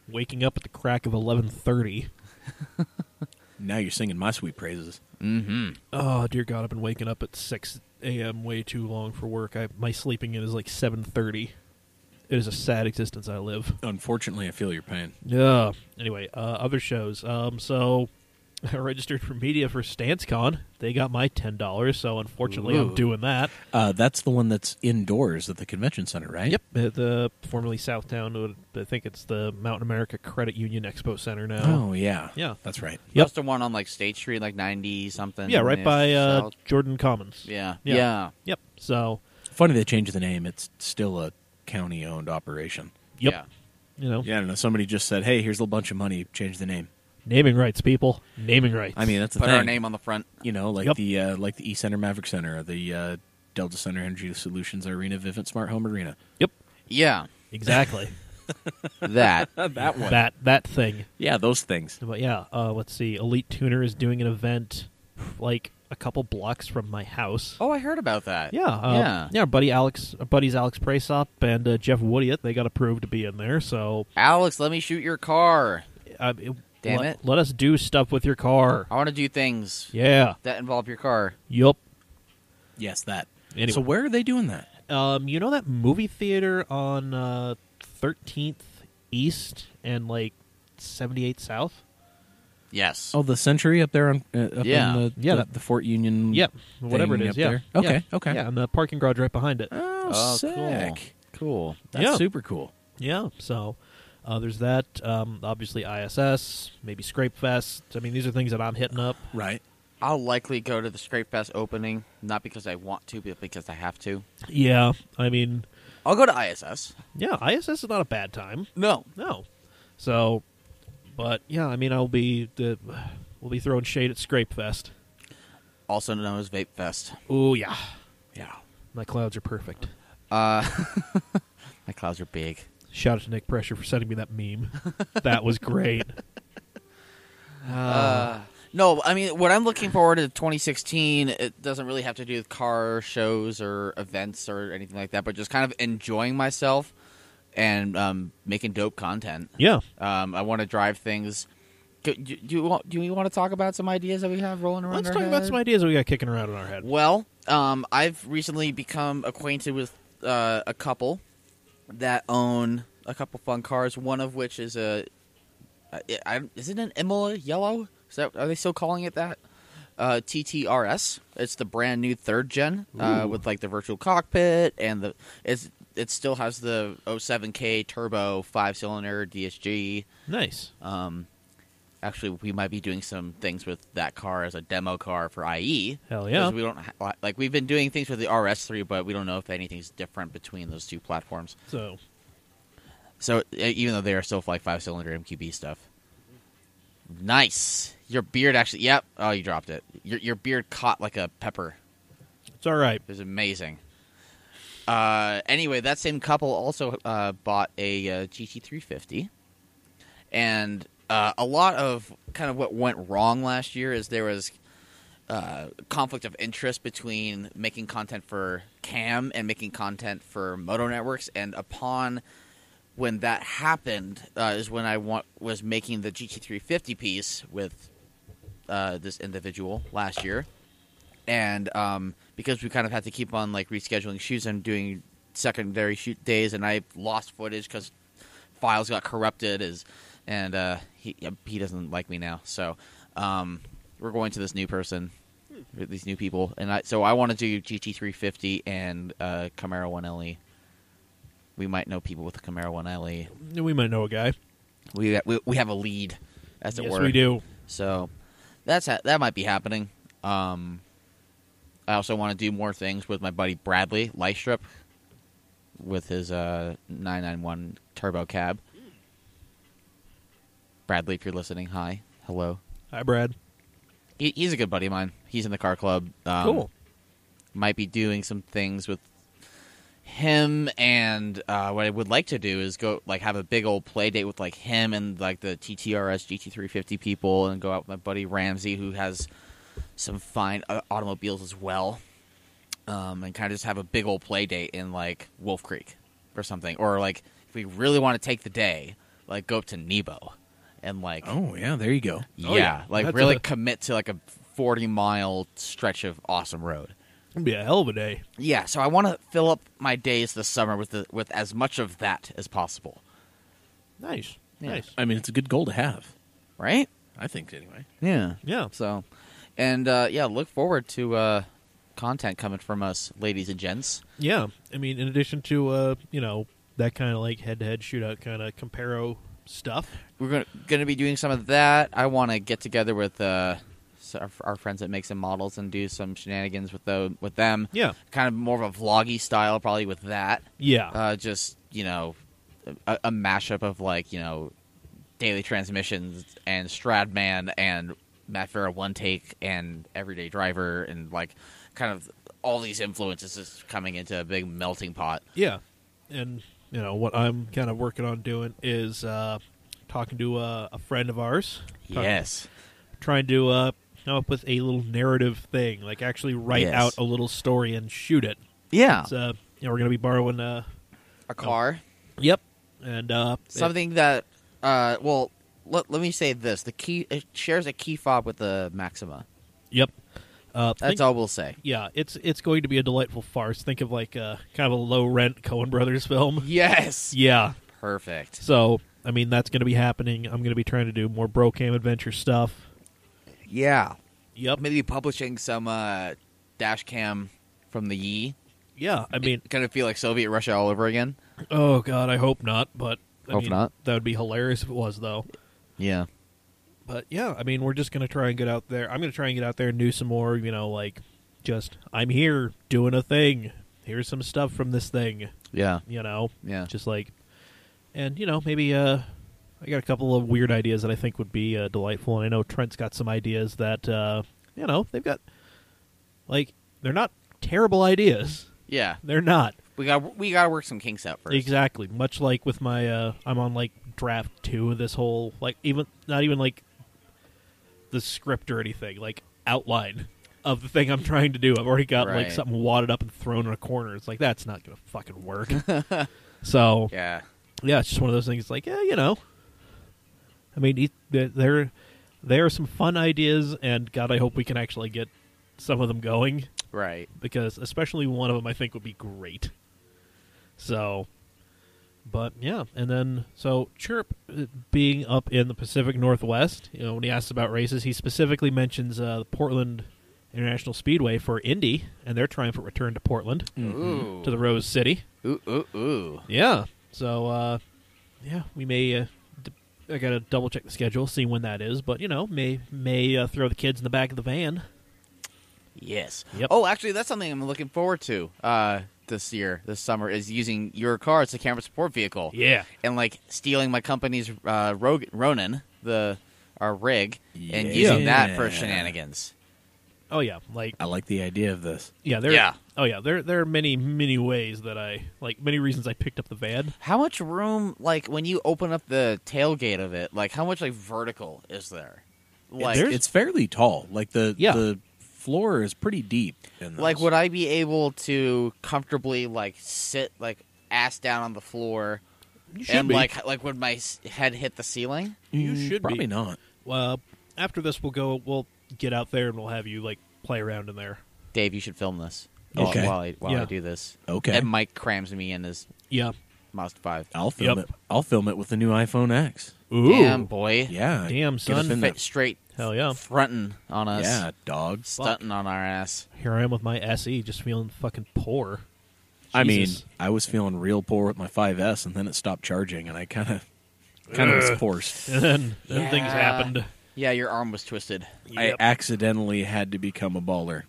waking up at the crack of 11:30. Now you're singing my sweet praises. Mm-hmm. Oh, dear God, I've been waking up at 6 a.m. way too long for work. My sleeping in is like 7:30. It is a sad existence I live. Unfortunately, I feel your pain. Yeah. Anyway, other shows. So I registered for media for StanceCon. They got my $10, so unfortunately I'm Ooh. doing that. That's the one that's indoors at the convention center, right? Yep, at the formerly Southtown. I think it's the Mountain America Credit Union Expo Center now. Oh, yeah. Yeah. That's right. Yep. That's the one on like State Street, like 90 something. Yeah, right by South. Jordan Commons. Yeah. Yeah. Yeah. Yep. So, Funny they changed the name. It's still a county-owned operation. yep. Yeah. You know, Yeah, I don't know. Somebody just said, hey, here's a bunch of money. Change the name. naming rights, people. Naming rights. I mean, that's the Put thing. our name on the front. You know, like Yep. the East Center Maverick Center, or the Delta Center Energy Solutions Arena, Vivint Smart Home Arena. Yep. Yeah. Exactly. That. That one. that thing. Yeah, those things. But yeah, let's see. Elite Tuner is doing an event like a couple blocks from my house. Oh, I heard about that. Yeah, our buddies Alex Praisop and Jeff Woodiot, they got approved to be in there. So Alex, let me shoot your car. Damn it. Let us do stuff with your car. I want to do things Yeah. that involve your car. Yup. Yes, that. Anyway. So where are they doing that? You know that movie theater on 13th East and like 78 South? Yes. Oh, the Century up there on Yeah. in the Fort Union. Yep. Whatever it thing is. up Yeah. there? Okay, Yeah. okay. Yeah, and the parking garage right behind it. Oh, sick. Cool. That's Yeah. super cool. Yeah. So there's that. Obviously ISS, maybe Scrape Fest. I mean, these are things that I'm hitting up. Right. I'll likely go to the Scrape Fest opening, not because I want to, but because I have to. Yeah. I mean, I'll go to ISS. yeah, ISS is not a bad time. No. No. So, but yeah, I mean, we'll be throwing shade at Scrape Fest. Also known as Vape Fest. Oh yeah, Yeah. my clouds are perfect. My clouds are big. Shout out to Nick Pressure for sending me that meme. That was great. No, I mean, what I'm looking forward to 2016, it doesn't really have to do with car shows or events or anything like that, but just kind of enjoying myself and making dope content. Yeah. I want to drive things. Do you want to talk about some ideas that we have rolling around Let's our talk head? about some ideas that we got kicking around in our head. Well, I've recently become acquainted with a couple that own a couple fun cars, one of which is is it an Imola Yellow? Are they still calling it that? TTRS. It's the brand new third gen with like the virtual cockpit and it still has the 07K turbo 5-cylinder DSG. Nice. Actually, we might be doing some things with that car as a demo car for IE. Hell yeah. 'Cause we don't like we've been doing things with the RS3, but we don't know if anything's different between those two platforms. So even though they are still like 5-cylinder MQB stuff. Nice. Your beard actually. Yep. Oh, you dropped it. Your beard caught like a pepper. it's all right. It was amazing. Anyway, that same couple also bought a GT350, and a lot of kind of what went wrong last year is there was conflict of interest between making content for Cam and making content for Moto Networks, and upon when that happened is when I was making the GT350 piece with this individual last year. And because we kind of had to keep on like rescheduling shoots and doing secondary shoot days, and I lost footage because files got corrupted, and he doesn't like me now. So we're going to this new person, these new people, and so I want to do GT350 and Camaro 1LE. We might know people with the Camaro 1LE. We might know a guy. We have a lead, as it Yes, were. we do. So that might be happening. I also want to do more things with my buddy Bradley Lystrip with his 991 turbo cab. Bradley, if you're listening, hi, hello. Hi, Brad. He's a good buddy of mine. He's in the car club. Cool. Might be doing some things with him, and what I would like to do is go like have a big old play date with like him and like the TTRS GT350 people, and go out with my buddy Ramsey, who has some fine automobiles as well, and kind of just have a big old play date in like Wolf Creek or something, or like if we really want to take the day, like go up to Nebo and like Oh yeah, there you go. yeah, like That's really a- commit to like a 40-mile stretch of awesome road. It'll be a hell of a day. Yeah, so I want to fill up my days this summer with as much of that as possible. Nice. Yeah. Nice. I mean, it's a good goal to have. Right? I think anyway. Yeah. Yeah. So, and yeah, look forward to content coming from us, ladies and gents. Yeah. I mean, in addition to, that kind of like head-to-head shootout kind of comparo stuff. We're going to be doing some of that. I want to get together with our friends that make some models and do some shenanigans with them. Yeah. Kind of more of a vloggy style, probably with that. Yeah. Just a mashup of like daily transmissions and Stradman and Matt Vera One Take and Everyday Driver and like kind of all these influences just coming into a big melting pot. Yeah. And what I'm kind of working on doing is talking to a friend of ours. Yes. Trying to come up with a little narrative thing, like actually write out a little story and shoot it. Yeah. It's, we're going to be borrowing a car. Yep. And something that let me say this: it shares a key fob with the Maxima. Yep. That's all we'll say. Yeah, it's going to be a delightful farce. Think of like kind of a low rent Coen Brothers film. Yes. Yeah. Perfect. So I mean that's going to be happening. I'm going to be trying to do more bro cam adventure stuff. Yeah. Yep. Maybe publishing some dash cam from the Yi. Yeah, I mean, kind of feel like Soviet Russia all over again. Oh God, I hope not. But I mean, not. That would be hilarious if it was, though. Yeah. But yeah, I mean, we're just gonna try and get out there. I'm gonna try and get out there and do some more. Like just I'm here doing a thing. Here's some stuff from this thing. Yeah. Yeah. Just like, and maybe I got a couple of weird ideas that I think would be delightful, and I know Trent's got some ideas that they've got like they're not terrible ideas. Yeah, they're not. We got to work some kinks out first. Exactly. Much like with my, I'm on like draft 2 of this whole not even like the script or anything, like outline of the thing I'm trying to do. I've already got like something wadded up and thrown in a corner. It's like that's not gonna fucking work. So yeah, it's just one of those things. Like I mean, there are some fun ideas, and God, I hope we can actually get some of them going. Right. Because especially one of them I think would be great. So, but yeah. And then, so Chirp being up in the Pacific Northwest, when he asks about races, he specifically mentions the Portland International Speedway for Indy and their triumphant return to Portland, to the Rose City. Ooh. Yeah. So, we may, I got to double check the schedule, see when that is, but, may throw the kids in the back of the van. Yes. Yep. Oh, actually, that's something I'm looking forward to this summer, is using your car as a camera support vehicle. Yeah. And, stealing my company's Ronin, our rig, and using that for shenanigans. Oh, yeah. I like the idea of this. Yeah. Oh, yeah. There are many, many ways that many reasons I picked up the van. How much room, when you open up the tailgate of it, how much, vertical is there? It's fairly tall. The floor is pretty deep in this. Would I be able to comfortably sit ass down on the floor and would my head hit the ceiling? You should probably not. Well, after this we'll get out there and we'll have you play around in there. Dave, you should film this. Okay. While I do this. Okay. And Mike crams me in his Mazda 5. I'll film it. I'll film it with the new iPhone X. Ooh. Damn, boy. Yeah. Damn, son. Fit straight. Hell yeah. Fronting on us. Yeah, dog. Stunting on our ass. Here I am with my SE, just feeling fucking poor. I mean, I was feeling real poor with my 5S, and then it stopped charging, and I kind of was forced. And then things happened. Yeah, your arm was twisted. Yep. I accidentally had to become a baller.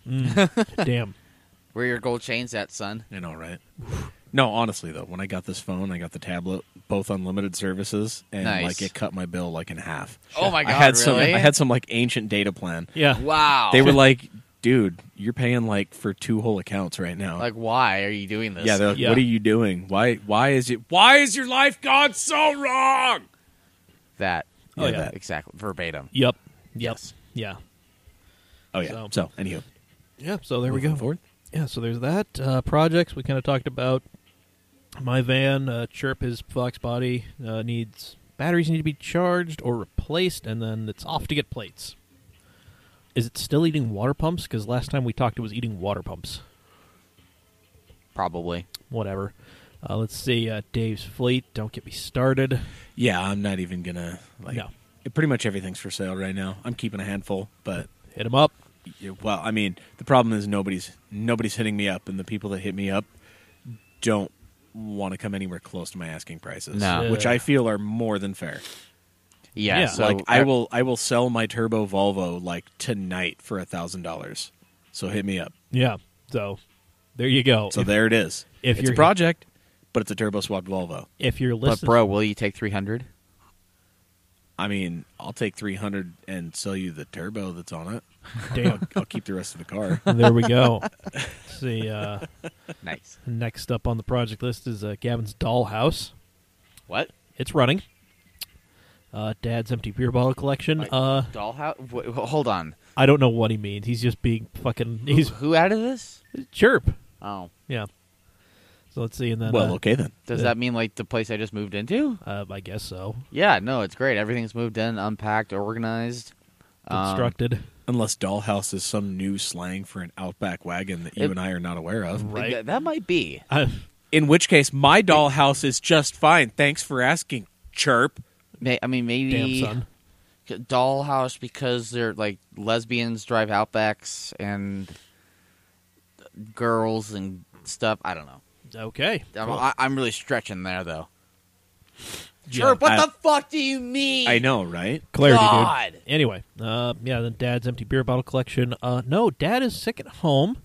Damn. Where are your gold chains at, son? I know, right? No, honestly, though, when I got this phone, I got the tablet, both unlimited services, and it cut my bill in half. Oh my God, I had some ancient data plan. Yeah. Wow. They were like, dude, you're paying for 2 whole accounts right now. Why are you doing this? Yeah, they're like, what are you doing? Why is your life gone so wrong? That. Oh, yeah. That. Exactly. Verbatim. Yep. Yes. Yeah. Oh, yeah. So anywho. Yeah, so there we go. Forward. Yeah, so there's that. Projects we kind of talked about. My van, Chirp, his Fox body, batteries need to be charged or replaced, and then it's off to get plates. Is it still eating water pumps? Because last time we talked it was eating water pumps. Probably. Whatever. Let's see, Dave's fleet, don't get me started. Yeah, I'm not even going to, No. Pretty much everything's for sale right now. I'm keeping a handful, but... Hit him up. Well, I mean, the problem is nobody's hitting me up, and the people that hit me up don't want to come anywhere close to my asking prices, which I feel are more than fair. Yeah, so I will sell my turbo Volvo tonight for $1,000. So hit me up. Yeah. So there you go. So there it is. It's a project, but it's a turbo swapped Volvo. If you're listening, but bro, will you take 300? I mean, I'll take 300 and sell you the turbo that's on it. Damn. I'll keep the rest of the car. There we go. Let's see. Nice. Next up on the project list is Gavin's dollhouse. What? It's running. Dad's empty beer bottle collection. Dollhouse? Hold on. I don't know what he means. He's just being fucking. He's Who added this? chirp. Oh. Yeah. So let's see, and then. Well, okay then. Does that mean like the place I just moved into? I guess so. Yeah, no, it's great. Everything's moved in, unpacked, organized. Constructed. Unless dollhouse is some new slang for an Outback wagon that you and I are not aware of. Right. That might be. In which case, my dollhouse is just fine. Thanks for asking, chirp. I mean, maybe Damn, son. dollhouse because they're like lesbians drive Outbacks and girls and stuff. I don't know. Okay. Cool. I'm really stretching there though. Yeah, Chirp, what the fuck do you mean? I know, right? Clarity, God. dude. Anyway, then Dad's empty beer bottle collection. No, Dad is sick at home.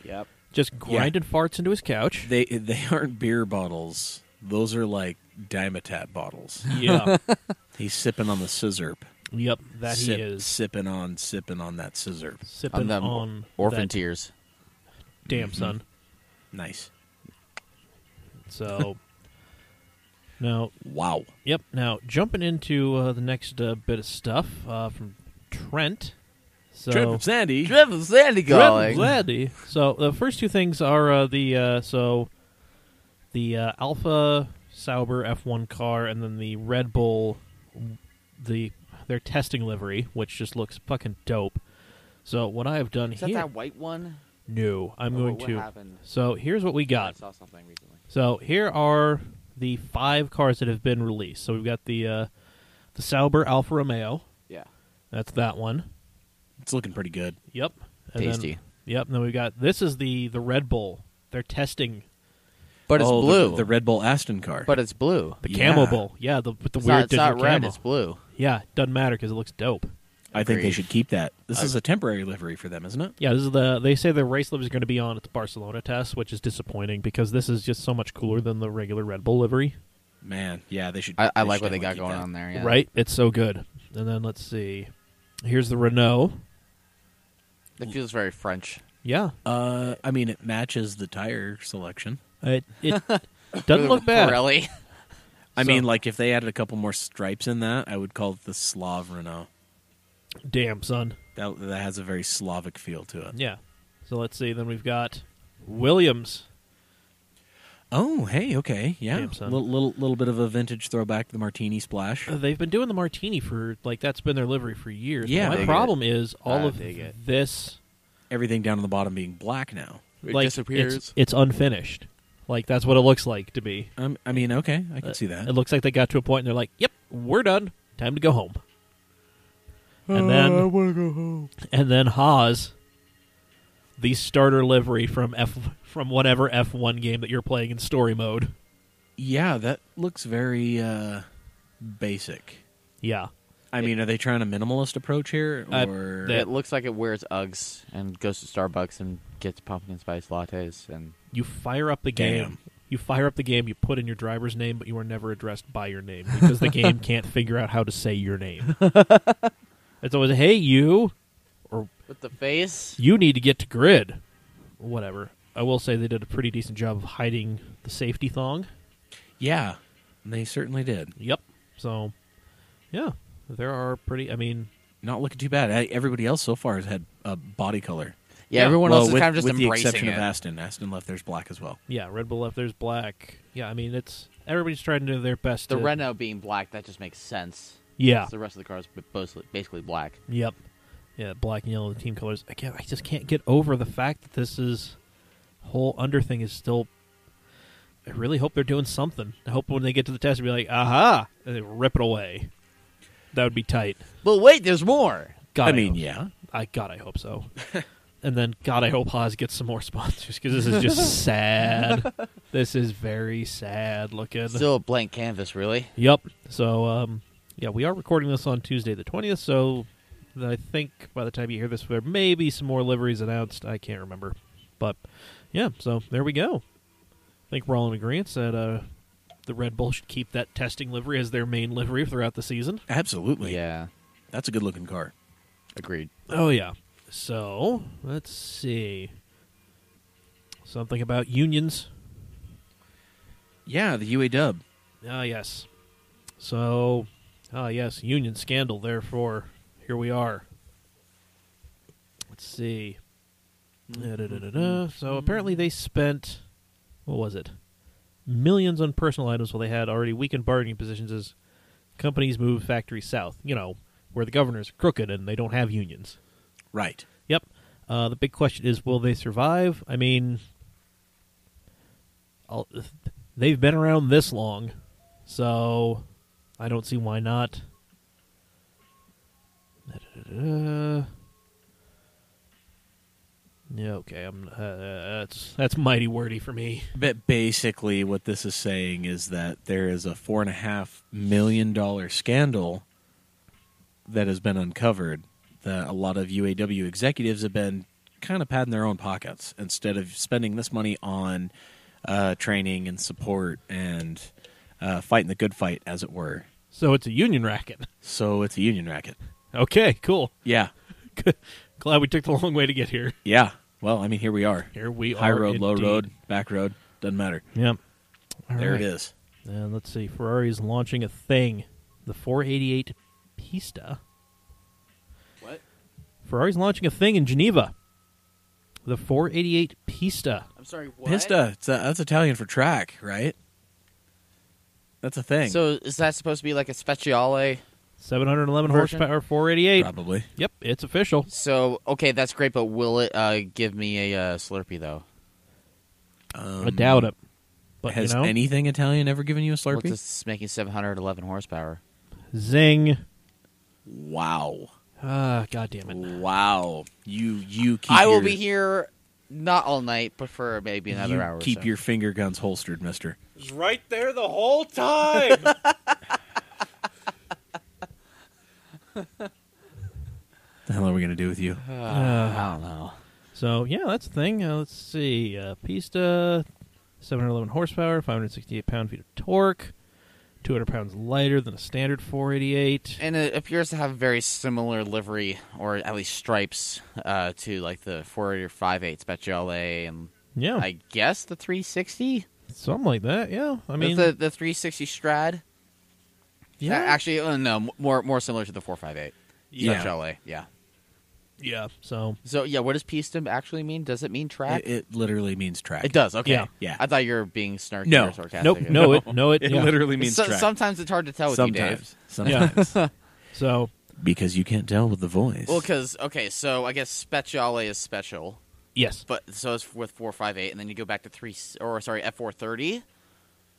Yep. Just grinding farts into his couch. They aren't beer bottles. Those are like Dimetapp bottles. Yeah. He's sipping on the scissor. Yep, that he is. Sipping on that scissor. Sipping them on orphan that tears. Damn, son. Nice. So, now, Wow. yep, now jumping into the next bit of stuff from Trent. So, Trip and Sandy. Driven Sandy Trent calling. Zaddy. So, the first two things are the Alpha Sauber F1 car and then the Red Bull, their testing livery, which just looks fucking dope. So, what I have done Is here... that white one? No, I'm going what to... happened? So, here's what we I got. saw something recently. So here are the 5 cars that have been released. So we've got the Sauber Alfa Romeo. Yeah. That's that one. It's looking pretty good. Yep. And Tasty. Then, yep. And then we've got, this is the Red Bull. They're testing But it's blue. The Red Bull Aston car. But it's blue. the Yeah. Camo Bull. Yeah, with the It's weird not, it's digital not red, camo. it's blue. Yeah, doesn't matter because it looks dope. I think they Agreed. should keep that. This is a temporary livery for them, isn't it? Yeah, this is they say the race livery is going to be on at the Barcelona test, which is disappointing because this is just so much cooler than the regular Red Bull livery. Man, yeah, they should. I they like should what they got definitely going keep on there. Yeah. Right? It's so good. And then let's see. Here's the Renault. It feels very French. Yeah. I mean, it matches the tire selection. It doesn't look bad. Pirelli. I So- mean, like if they added a couple more stripes in that, I would call it the Slav Renault. Damn, son. That has a very Slavic feel to it. Yeah. So let's see. Then we've got Williams. Oh, hey, okay, yeah, Damn, son. little bit of a vintage throwback to the Martini splash. They've been doing the Martini for, that's been their livery for years. Yeah, My dig problem is all of dig it. this, Everything down on the bottom being black now. It like, disappears. it's unfinished. Like, that's what it looks like to me. I mean, okay, I can see that. It looks like they got to a point and they're like, yep, we're done. Time to go home. And then I want to go home. And then Haas, the starter livery from whatever F1 game that you're playing in story mode. Yeah, that looks very basic. Yeah. I mean, are they trying a minimalist approach here, or It looks like it wears Uggs and goes to Starbucks and gets pumpkin spice lattes. And You fire up the game. Damn. You fire up the game, you put in your driver's name, but you are never addressed by your name because the game can't figure out how to say your name. It's always, hey, you, or with the face. you need to get to grid. Whatever. I will say they did a pretty decent job of hiding the safety thong. yeah, they certainly did. Yep. So, yeah, there are pretty, I mean, Not looking too bad. Everybody else so far has had a body color. Yeah, everyone else is with, kind of just with the embracing exception it. of Aston. Aston left theirs black as well. yeah, Red Bull left, there's black. Yeah, I mean, it's, everybody's trying to do their best. The to, Renault being black, that just makes sense. Yeah. The rest of the cars basically black. Yep. Yeah, black and yellow, the team colors. Again, I just can't get over the fact that this whole under thing is still. I really hope they're doing something. I hope when they get to the test, they'll be like, aha! And they rip it away. That would be tight. But wait, there's more. God, I mean, hope, yeah. I hope so. And then, God, I hope Haas gets some more sponsors because this is just sad. This is very sad looking. Still a blank canvas, really. Yep. So, yeah, we are recording this on Tuesday the 20th, so I think by the time you hear this, there may be some more liveries announced. I can't remember. But, yeah, so there we go. I think we're all in agreement that the Red Bull should keep that testing livery as their main livery throughout the season. Absolutely. Yeah, That's a good-looking car. agreed. Oh, yeah. So, let's see. Something about unions. Yeah, the UAW. Ah, yes. So, yes, union scandal, therefore, here we are. Let's see. So, apparently they spent, what was it? Millions on personal items while they had already weakened bargaining positions as companies move factories south. You know, where the governors are crooked and they don't have unions. Right. Yep. The big question is, will they survive? I mean, they've been around this long, so I don't see why not. Yeah, okay. That's mighty wordy for me. But basically, what this is saying is that there is a $4.5 million scandal that has been uncovered that a lot of UAW executives have been kind of padding their own pockets instead of spending this money on training and support and fighting the good fight, as it were. So it's a union racket. So it's a union racket. Okay, cool. Yeah. Glad we took the long way to get here. Yeah. Well, I mean, here we are. Here we High are. road, low indeed. road, back road, doesn't matter. Yep. All There right. it is. And let's see. Ferrari's launching a thing. The 488 Pista. What? Ferrari's launching a thing in Geneva. The 488 Pista. I'm sorry, what? Pista. That's Italian for track, right? That's a thing. So is that supposed to be like a speciale? 711 Version? horsepower, 488. Probably. Yep, it's official. So, okay, that's great, but will it give me a Slurpee, though? I doubt it. But, Has you know, anything Italian ever given you a Slurpee? What's this making 711 horsepower? zing. Wow. God damn it. Wow. You keep I will your, be here not all night, but for maybe another hour or keep so. your finger guns holstered, mister. It was right there the whole time. The hell are we going to do with you? I don't know. So, yeah, that's the thing. Let's see. Pista, 711 horsepower, 568 pound-feet of torque, 200 pounds lighter than a standard 488. And it appears to have very similar livery, or at least stripes, to like the 488 or 58 Speciale, and Yeah, I guess the 360? something like that, yeah. I mean, the 360 Strad? yeah. Actually, no, more similar to the 458. Yeah. Speciale, yeah. Yeah, so... So, yeah, what does Pista actually mean? Does it mean track? It literally means track. It does, okay. Yeah. Yeah. I thought you were being snarky No. or sarcastic. Nope, It yeah. literally means track. Sometimes it's hard to tell with you, Dave. Sometimes. So, Because you can't tell with the voice. Well, because, okay, so I guess Speciale is special, yes. but so it's with 458, and then you go back to F430.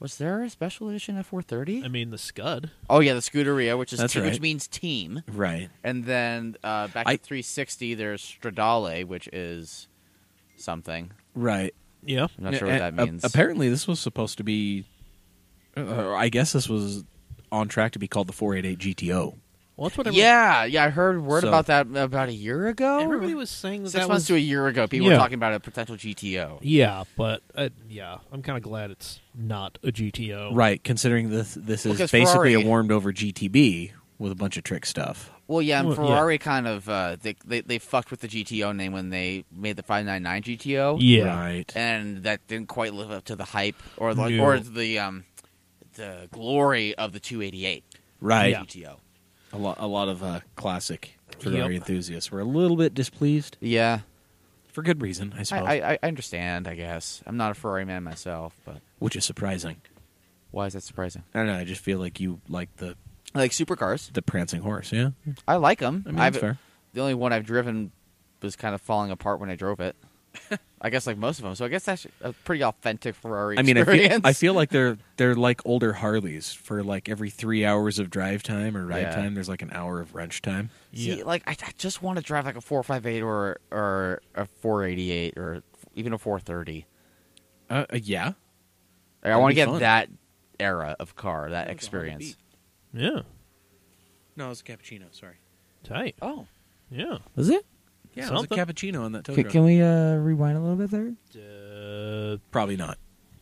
Was there a special edition F430? I mean, the Scud. Oh, yeah, the Scuderia, which is That's which right. means team. Right. And then back to 360, there's Stradale, which is something. Right. Yeah. I'm not sure what that means. Apparently, this was supposed to be... I guess this was on track to be called the 488 GTO. Well, that's what Yeah, I heard word So- about that about a year ago. everybody was saying. That 6 that months was, to a year ago, people Yeah. were talking about a potential GTO. Yeah, but, yeah, I'm kind of glad it's not a GTO. Right, considering this is Because basically Ferrari- a warmed over GTB with a bunch of trick stuff. Well, yeah, and Well, Ferrari kind of they fucked with the GTO name when they made the 599 GTO. Yeah. Right. And that didn't quite live up to the hype or No. the glory of the 288 Right. Yeah. GTO. A lot of classic Ferrari Yep. enthusiasts were a little bit displeased Yeah, for good reason, I suppose. I understand. I guess I'm not a Ferrari man myself, but Which is surprising. why is that surprising? I don't know. I just feel like you like the I like supercars. prancing horse. Yeah. I like them. I mean, that's fair. The only one I've driven was kind of falling apart when I drove it. I guess like most of them. So I guess that's a pretty authentic Ferrari I mean, experience. I feel like they're like older Harleys. For like every 3 hours of drive time or ride Yeah. time, there's like an hour of wrench time. See, Yeah. like I just want to drive like a 458 or a 488 or even a 430. Yeah. Like, I That'd want to be get fun. that era of car, that experience. Yeah. No, it was a cappuccino. Sorry. Tight. Oh, Yeah. was it? Yeah, it was a Something. cappuccino on that tow truck. Can we rewind a little bit there? Probably not.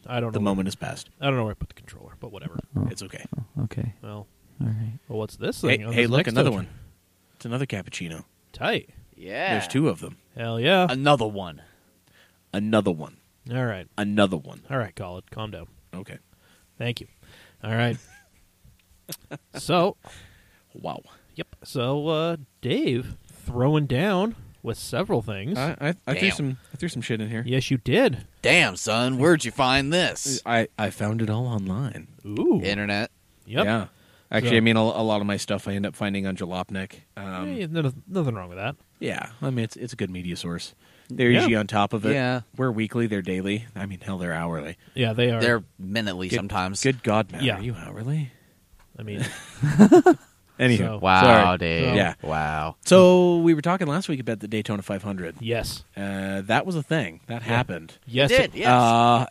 I don't know. The moment has passed. I don't know where I put the controller, but whatever. It's okay. Okay. Well, All right. what's this Hey, thing? on hey this look, next another Ocean? one. It's another cappuccino. Tight. Yeah. There's 2 of them. Hell yeah. Another one. Another one. All right. Another one. All right, call it. Calm down. Okay. Thank you. All right. So, Wow. yep. So, Dave throwing down with several things. I threw some shit in here. Yes, you did. Damn, son, where'd you find this? I found it all online. Ooh. Internet. Yep. Yeah. Actually, So- I mean, a lot of my stuff I end up finding on Jalopnik. Hey, nothing wrong with that. Yeah, I mean, it's a good media source. They're Yeah. usually on top of it. Yeah. We're weekly, they're daily. I mean, hell, they're hourly. Yeah, they are. They're minutely Good- sometimes. Good God, Matt, Yeah. are you hourly? I mean, Anywho, So- Wow, sorry. Dave. Yeah. Wow. So we were talking last week about the Daytona 500. yes. That was a thing. That happened. Yes. It did, yes.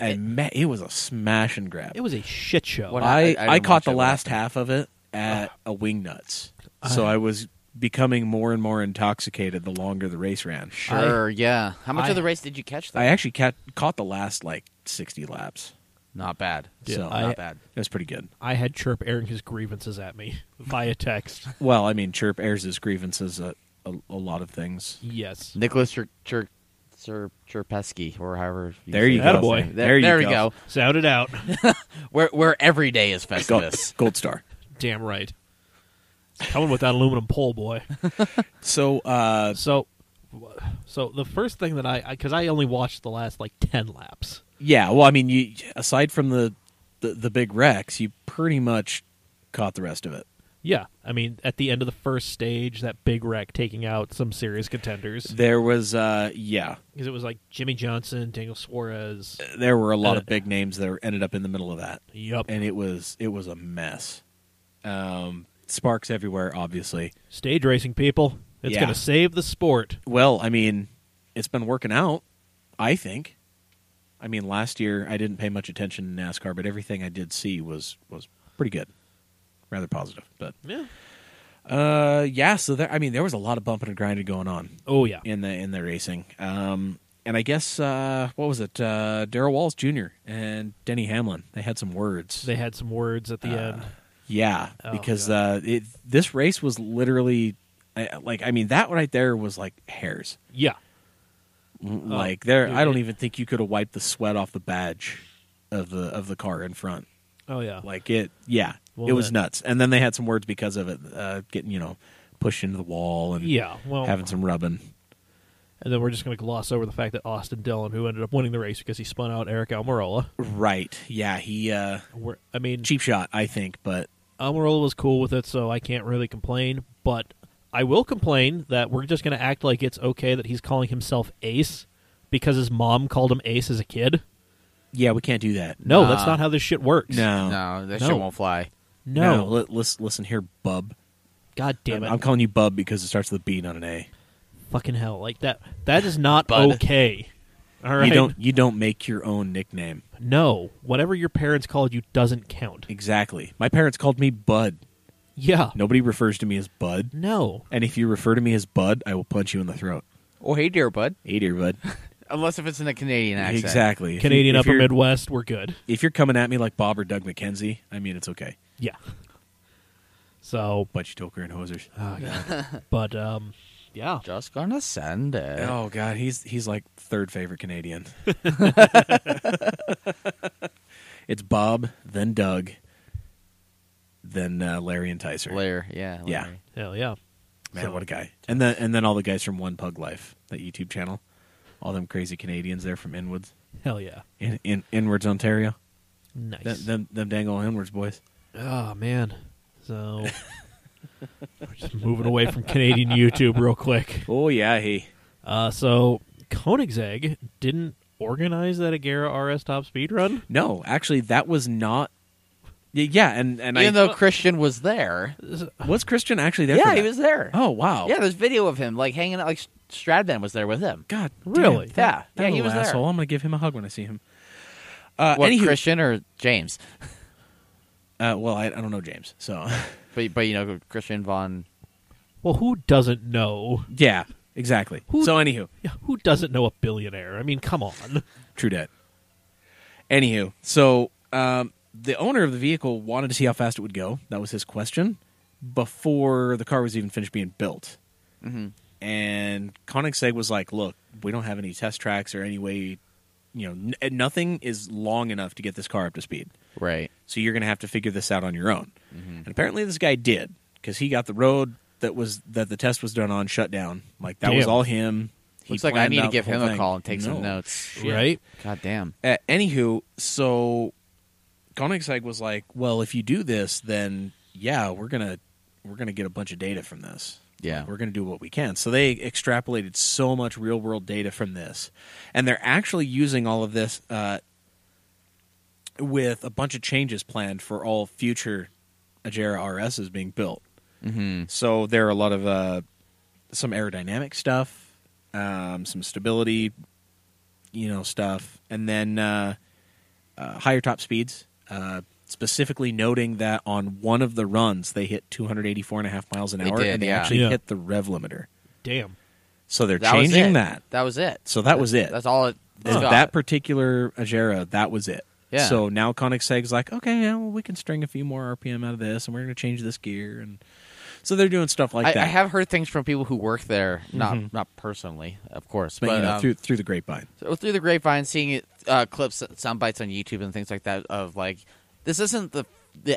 It was a smash and grab. It was a shit show. What I didn't caught watch the it. last half of it at a Wingnuts. So I was becoming more and more intoxicated the longer the race ran. Sure, yeah. How much I- of the race did you catch, though? I actually caught the last, 60 laps. Not bad. Yeah, So I- Not bad. it was pretty good. I had Chirp airing his grievances at me via text. Well, I mean, Chirp airs his grievances at a lot of things. Yes. Nicholas Chirpesky, or however. There you say go. his Attaboy. name. There you There we go. go. Sound it out. Where every day is Festivus. Gold star. Damn right. Coming with that aluminum pole, boy. So, So the first thing that because I only watched the last 10 laps. yeah, well, I mean, you aside from the big wrecks, you pretty much caught the rest of it. Yeah, I mean, at the end of the first stage, that big wreck taking out some serious contenders. There was, Because it was Jimmy Johnson, Daniel Suarez. there were a lot of big names that ended up in the middle of that, Yup. and it was a mess. Sparks everywhere, obviously. Stage racing, people. It's Yeah. going to save the sport. Well, I mean, it's been working out, I think. I mean, last year I didn't pay much attention to NASCAR, but everything I did see was pretty good. Rather positive. But Yeah. so there was a lot of bumping and grinding going on Oh, yeah. in the racing. And I guess what was it? Darrell Walls Jr. and Denny Hamlin. They had some words. They had some words at the end. Yeah, Oh, because God. this race was literally that right there was like hairs. Yeah. I it- don't even think you could have wiped the sweat off the badge of the car in front. Oh, yeah. Well, it was then- nuts. And then they had some words because of it, getting pushed into the wall and Yeah, well, having some rubbing. and then we're just going to gloss over the fact that Aston Dillon, who ended up winning the race because he spun out Eric Almirola. Right? Yeah, he I mean, cheap shot, I think, but Almirola was cool with it, so I can't really complain. But I will complain that we're just going to act like it's okay that he's calling himself Ace because his mom called him Ace as a kid. yeah, we can't do that. No, Nah. that's not how this shit works. No, No, that No. shit won't fly. No. Listen here, bub. God damn it. I'm calling you bub because it starts with a B, not an A. Fucking hell. Like that is not Bud. okay. All right. You don't make your own nickname. No. Whatever your parents called you doesn't count. Exactly. My parents called me Bud. Yeah. Nobody refers to me as Bud. No. And if you refer to me as Bud, I will punch you in the throat. Oh, hey, dear bud. Hey there, Bud. Unless if it's in a Canadian accent. Exactly. If Canadian you- if upper you're- Midwest, we're good. If you're coming at me like Bob or Doug McKenzie, I mean, it's okay. Yeah. So, Bunch of toker and hosers. oh, God. But yeah. Just gonna send it. Oh God, he's like third favorite Canadian. It's Bob, then Doug, then Larry and Tyser. Layer, yeah. Yeah. Larry. Hell yeah. Man, So- what a guy! And then all the guys from One Pug Life, that YouTube channel, all them crazy Canadians there from Inwoods, Hell yeah. in Inwards, Ontario. Nice. Them dang old Inwards boys. Oh man. So we're just moving away from Canadian YouTube real quick. Oh yeah, he. So Koenigseigg didn't organize that Agera RS top speed run. No, actually, that was not. Yeah, and Even though Christian was there. was Christian actually there? Yeah, for he that? was there. Oh wow. Yeah, there's video of him hanging out. Stradman was there with him. God, Really? damn, Yeah. that Yeah, he little was there. asshole. I'm gonna give him a hug when I see him. What, Anywho, Christian or James? well, I don't know James, so But you know Christian Von. Well, who doesn't know? yeah, exactly. Who- So anywho, Yeah, who doesn't know a billionaire? I mean, come on. true debt. Anywho, so the owner of the vehicle wanted to see how fast it would go. That was his question before the car was even finished being built. Mm-hmm. And Koenigseigg was like, look, we don't have any test tracks or any way, nothing is long enough to get this car up to speed. Right. So you're going to have to figure this out on your own. Mm-hmm. And apparently this guy did, because he got the road that the test was done on shut down. Like, that was all him. Looks like I need to give him a call and take some notes. Right? God damn. Anywho, so Koenigseigg was like, well, if you do this, then yeah, we're gonna get a bunch of data from this. Yeah. We're gonna do what we can. So they extrapolated so much real world data from this, and they're actually using all of this with a bunch of changes planned for all future Agera RSs being built. Mm-hmm. So there are a lot of some aerodynamic stuff, some stability, stuff, and then higher top speeds. Specifically noting that on one of the runs they hit 284.5 miles an hour, and they actually hit the rev limiter. Damn. So they're changing that. That was it. So that was it. That's all it. That particular Agera, that was it. Yeah. So now Koenigsegg's like, okay, yeah, well, we can string a few more RPM out of this, and we're going to change this gear, and so they're doing stuff like that. I have heard things from people who work there, not personally, of course, but through the grapevine. So through the grapevine, seeing it, clips, sound bites on YouTube, and things like that of like, this isn't the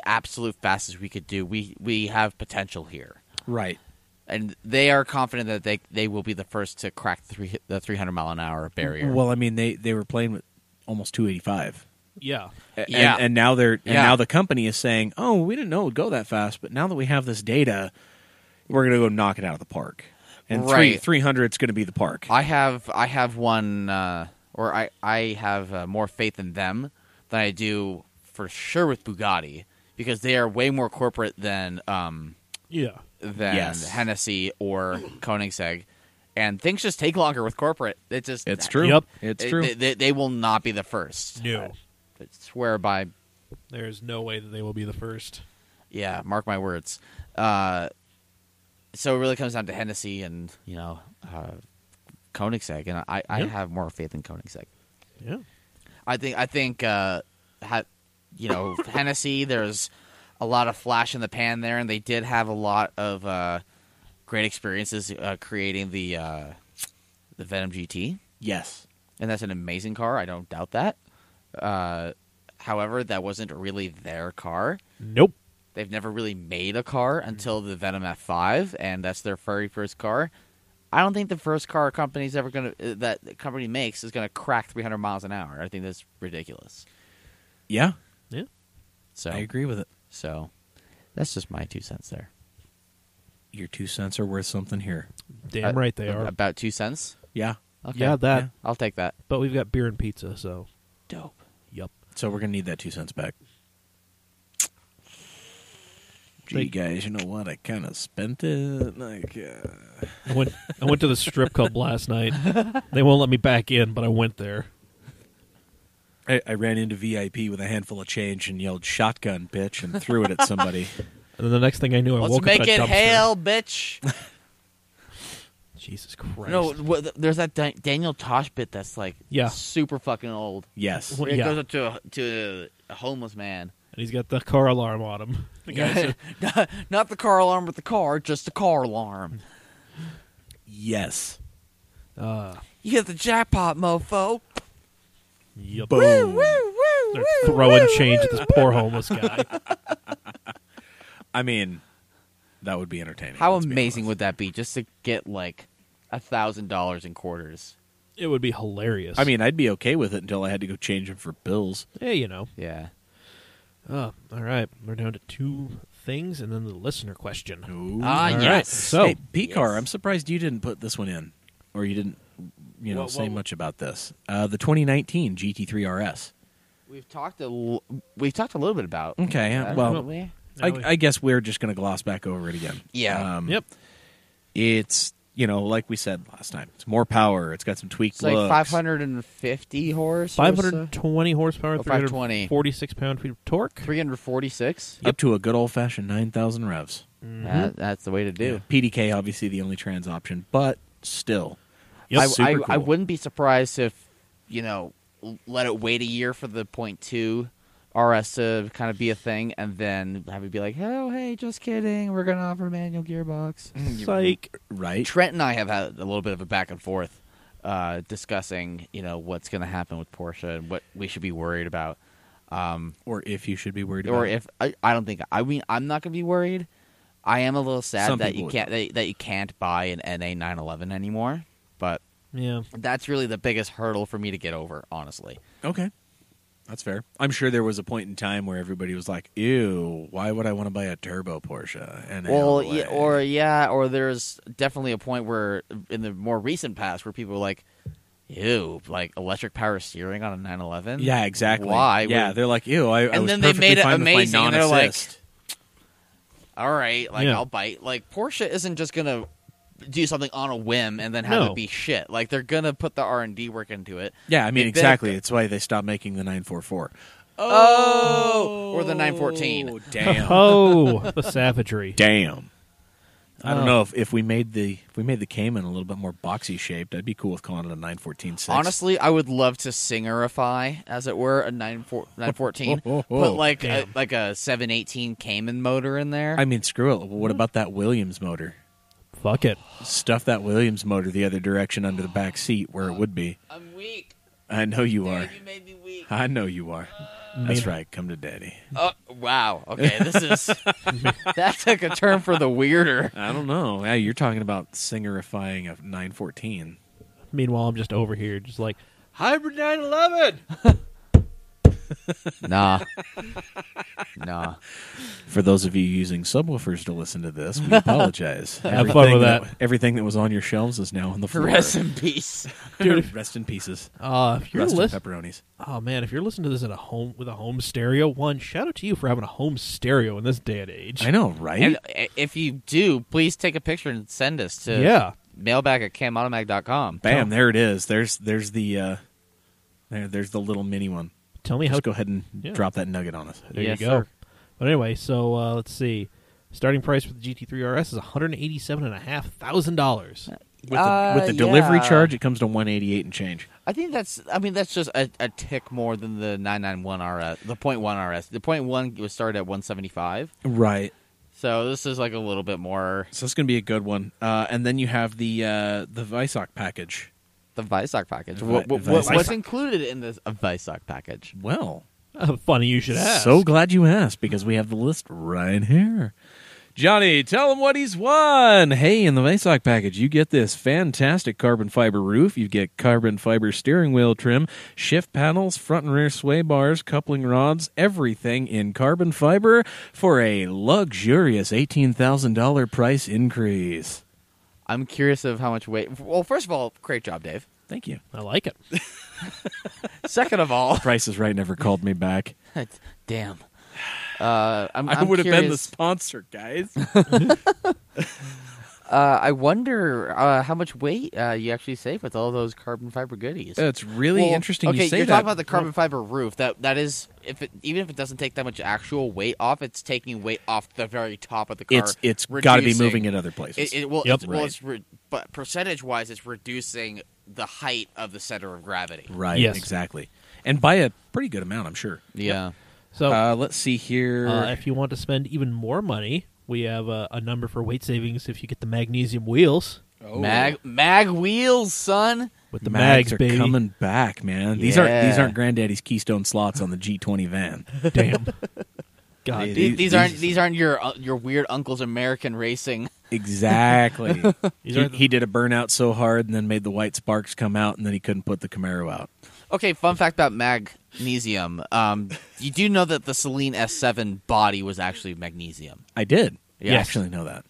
absolute fastest we could do. We have potential here, right? And they are confident that they will be the first to crack the 300 mile an hour barrier. Well, I mean, they were playing with almost 285. Yeah. And now now the company is saying, "Oh, we didn't know it would go that fast, but now that we have this data, we're going to go knock it out of the park." And 300 is going to be the park. I have one, or I have more faith in them than I do for sure with Bugatti, because they are way more corporate than Hennessy or Koenigseigg. And things just take longer with corporate. It's true. Yep. It's true. They will not be the first. No. I swear by. There's no way that they will be the first. Yeah, mark my words. So it really comes down to Hennessy and Koenigseigg, and I have more faith in Koenigseigg. Yeah. I think Hennessy, there's a lot of flash in the pan there, and they did have a lot of great experiences creating the Venom GT. Yes. And that's an amazing car. I don't doubt that. However, that wasn't really their car. Nope. They've never really made a car until the Venom F5, and that's their very first car. I don't think the first car company's ever that the company makes is gonna crack 300 miles an hour. I think that's ridiculous. Yeah. Yeah. So I agree with it. So that's just my 2 cents there. Your 2 cents are worth something here. Damn right they are. About 2 cents? Yeah. Okay. Yeah, that. Yeah. I'll take that. But we've got beer and pizza, so. Dope. Yep. So we're going to need that 2 cents back. Gee, guys, you know what? I kind of spent it. Like, I went to the strip club last night. They won't let me back in, but I went there. I ran into VIP with a handful of change and yelled "shotgun, bitch" and threw it at somebody. And then the next thing I knew, I Let's woke make up in a it dumpster. hail, bitch. Jesus Christ. No, there's that Daniel Tosh bit that's like super fucking old. Yes. Well, It yeah. goes up to a homeless man. And he's got the car alarm on him. The guy said, Not the car alarm with the car, just the car alarm. Yes. You hit the jackpot, mofo. yep. Boom. They're throwing change at this poor homeless guy. I mean, that would be entertaining. How let's be amazing honest. would that be just to get like $1,000 in quarters? It would be hilarious. I mean, I'd be okay with it until I had to go change them for bills. hey, you know. Yeah. All right. We're down to 2 things and then the listener question. Ooh. Ah, All yes. right. So, Hey, P-Car, Yes. I'm surprised you didn't put this one in, or you didn't, Well, say much about this. The 2019 GT3 RS. We've talked a little bit about. Okay, that, well, haven't we? I guess we're just going to gloss back over it again. Yeah. Yep. It's, like we said last time, it's more power. It's got some tweaked It's like looks. 550 horse. 520 horsepower, 520. 346 pound-feet of torque. 346. Up to a good old-fashioned 9,000 revs. That's the way to do. PDK, obviously, the only trans option, but still. Yep. Super I cool. wouldn't be surprised if, let it wait a year for the 0.2 RS to kind of be a thing, and then have it be like, oh, hey, just kidding, we're going to offer manual gearbox. Psych. Right. Trent and I have had a little bit of a back and forth discussing, what's going to happen with Porsche and what we should be worried about. Or if you should be worried about Or it. if I don't think I'm not going to be worried. I am a little sad Some that people you would. can't that you can't buy an NA 911 anymore, but Yeah. that's really the biggest hurdle for me to get over, honestly. Okay. That's fair. I'm sure there was a point in time where everybody was like, ew, why would I want to buy a turbo Porsche? And Well, or there's definitely a point where in the more recent past where people were like, ew, like electric power steering on a 911? Yeah, exactly. Why? Yeah, they're like, ew, I And was then they perfectly made it fine with my amazing, and they're like, non-assist. all right, like Yeah. I'll bite. Like Porsche isn't just going to do something on a whim and then have No. it be shit. Like they're going to put the R&D work into it. Yeah, I mean, They exactly. better- It's why they stopped making the 944. Oh! Or the 914. Damn. Oh, the savagery. Damn. I don't Oh. know if we made the Cayman a little bit more boxy shaped. I'd be cool with calling it a 914.6. Honestly, I would love to singerify, as it were, a 914. Put like Damn. a 718 Cayman motor in there. I mean, screw it. What about that Williams motor? Fuck it. Stuff that Williams motor the other direction under the back seat where it would be. I'm weak. I know you are. You made me weak. I know you are. That's right. Come to daddy. Oh, wow. Okay, this is... that took a turn for the weirder. I don't know. Yeah, you're talking about singerifying a 914. Meanwhile, I'm just over here, just like, hybrid 911. Nah. For those of you using subwoofers to listen to this, we apologize. Have fun with Everything that was on your shelves is now on the floor. Rest in peace. Dude, rest in pieces. If you're Rest in listening, pepperonis. oh man, if you're listening to this at a home with a home stereo, one shout out to you for having a home stereo in this day and age. I know, right? And if you do, please take a picture and send us to Yeah. mailbag@camautomag.com. Bam, there it is. There's the there's the little mini one. Tell me how. Just go ahead and Yeah. drop that nugget on us. There Yes, you go. sir. But anyway, so let's see. Starting price for the GT3 RS is $187,500. With the delivery yeah. charge, it comes to $188 and change. I think that's just a tick more than the 991 RS, the .1 RS. The .1 was started at 175. Right. So this is like a little bit more So it's going to be a good one. And then you have the Visoc package. the Visoc package. Visoc. What's included in this Visoc package? Well, Funny you should ask. so glad you asked because we have the list right here. Johnny, tell him what he's won. Hey, in the Visoc package, you get this fantastic carbon fiber roof. You get carbon fiber steering wheel trim, shift panels, front and rear sway bars, coupling rods, everything in carbon fiber for a luxurious $18,000 price increase. I'm curious of how much weight. Well, first of all, great job, Dave. Thank you. I like it. Second of all, Price is Right never called me back. damn. I'm I would have been the curious. sponsor, guys. I wonder how much weight you actually save with all those carbon fiber goodies. It's really Well, interesting okay, you say you're that. talking about the carbon fiber roof. That is, even if it doesn't take that much actual weight off, it's taking weight off the very top of the car. It's got to be reducing- moving in other places. Yep. But percentage wise, it's reducing the height of the center of gravity. Right, Yes. exactly. And by a pretty good amount, I'm sure. Yeah. So Let's see here. if you want to spend even more money, we have a number for weight savings if you get the magnesium wheels Mag wheels, son. with the Mags mags, are baby. coming back, man. These Yeah. aren't Granddaddy's Keystone slots on the G20 van. Damn. God, These aren't your weird uncle's American racing. Exactly. These are he did a burnout so hard and then made the white sparks come out and then he couldn't put the Camaro out. Okay, fun fact about magnesium. You do know that the Celine S7 body was actually magnesium. I did. Yes. I actually know that.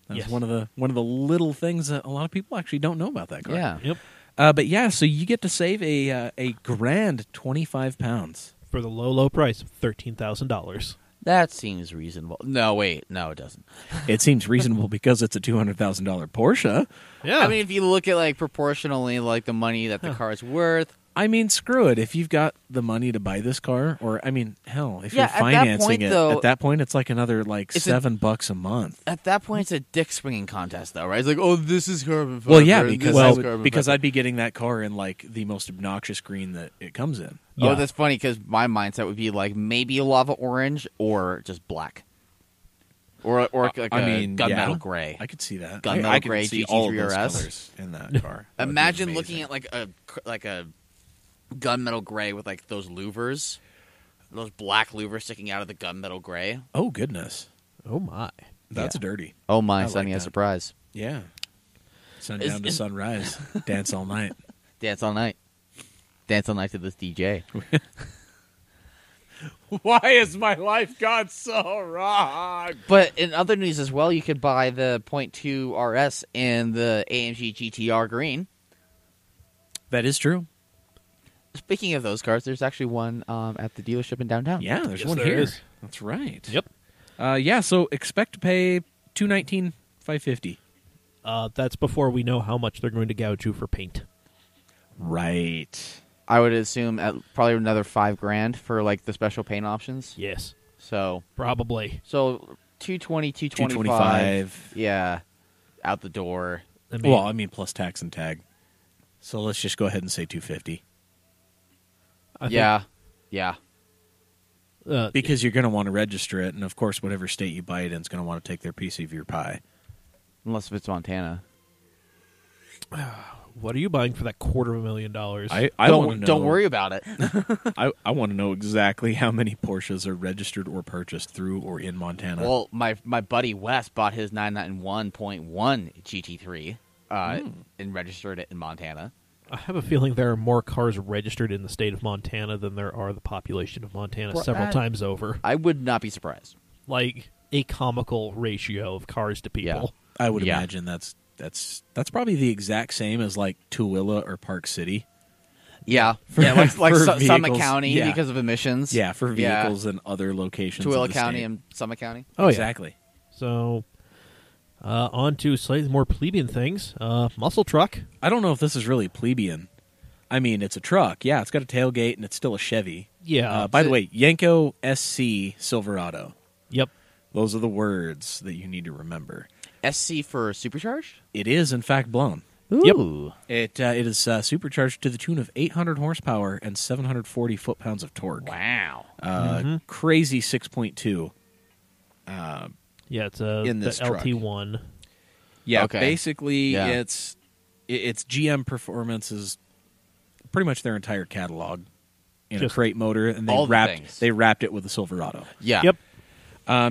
That's Yes. one of the little things that a lot of people actually don't know about that car. Yeah. Yep. But yeah, so you get to save a grand 25 pounds. For the low price of $13,000. That seems reasonable. No, wait. No, it doesn't. It seems reasonable because it's a $200,000 Porsche. Yeah. I mean, if you look at, like, proportionally, like, the money that the car is worth, I mean, screw it. If you've got the money to buy this car, or I mean, hell, if Yeah, you're at that financing point, it, though, at that point, it's like another like $7 a month. At that point, it's a dick swinging contest, though, right? It's like, oh, this is carbon fiber. Well, yeah, and because this is carbon fiber. I'd be getting that car in like the most obnoxious green that it comes in. Yeah. Oh, that's funny because my mindset would be like maybe a lava orange or just black, or like a gunmetal gray. I could see that. Gunmetal I gray could see GT3 all of those RS. colors in that car. That would be Imagine amazing. looking at like a gunmetal gray with like those louvers, those black louvers sticking out of the gunmetal gray. Oh goodness, Oh my! that's dirty. Oh my, I sending like a that. surprise. Yeah, sundown to sunrise, dance all night. Dance all night. Dance all night to this DJ. Why has my life gone so wrong? But in other news as well, you could buy the .2 RS and the AMG GTR green. That is true. Speaking of those cars, there's actually one at the dealership in downtown. Yeah, there's Yes, one there here. is. That's right. Yep. Yeah. So expect to pay $219,550. That's before we know how much they're going to gouge you for paint. Right. I would assume at probably another $5,000 for like the special paint options. Yes, So probably. 220, 225. $225. Yeah, out the door. I mean, Well, I mean plus tax and tag. So let's just go ahead and say $250 I think, Yeah. because you're going to want to register it, and of course, whatever state you buy it in is going to want to take their piece of your pie. Unless if it's Montana. what are you buying for that $250,000? I want to know. Don't worry about it. I want to know exactly how many Porsches are registered or purchased through or in Montana. Well, my buddy Wes bought his 991.1 GT3 and registered it in Montana. I have a feeling there are more cars registered in the state of Montana than there are the population of Montana Well, several times over. I would not be surprised. Like a comical ratio of cars to people. I would yeah. imagine that's probably the exact same as like Tooele or Park City. Yeah, For- like for Summit vehicles, County yeah. because of emissions. Yeah, for vehicles and other locations. of Tooele the County state. and Summit County. Oh, yeah. Exactly. So, on to slightly more plebeian things. Muscle truck. I don't know if this is really plebeian. I mean, it's a truck. Yeah, it's got a tailgate and it's still a Chevy. Yeah. By the way, Yenko SC Silverado. Yep. Those are the words that you need to remember. SC for supercharged? It is, in fact, blown. Ooh. It is supercharged to the tune of 800 horsepower and 740 foot-pounds of torque. Wow. Crazy 6.2. Yeah, it's In this the truck. LT1. Yeah, Okay. basically, Yeah. it's GM Performance is pretty much their entire catalog in Just a crate motor, and all the things. they wrapped it with a Silverado. Yeah. Yep.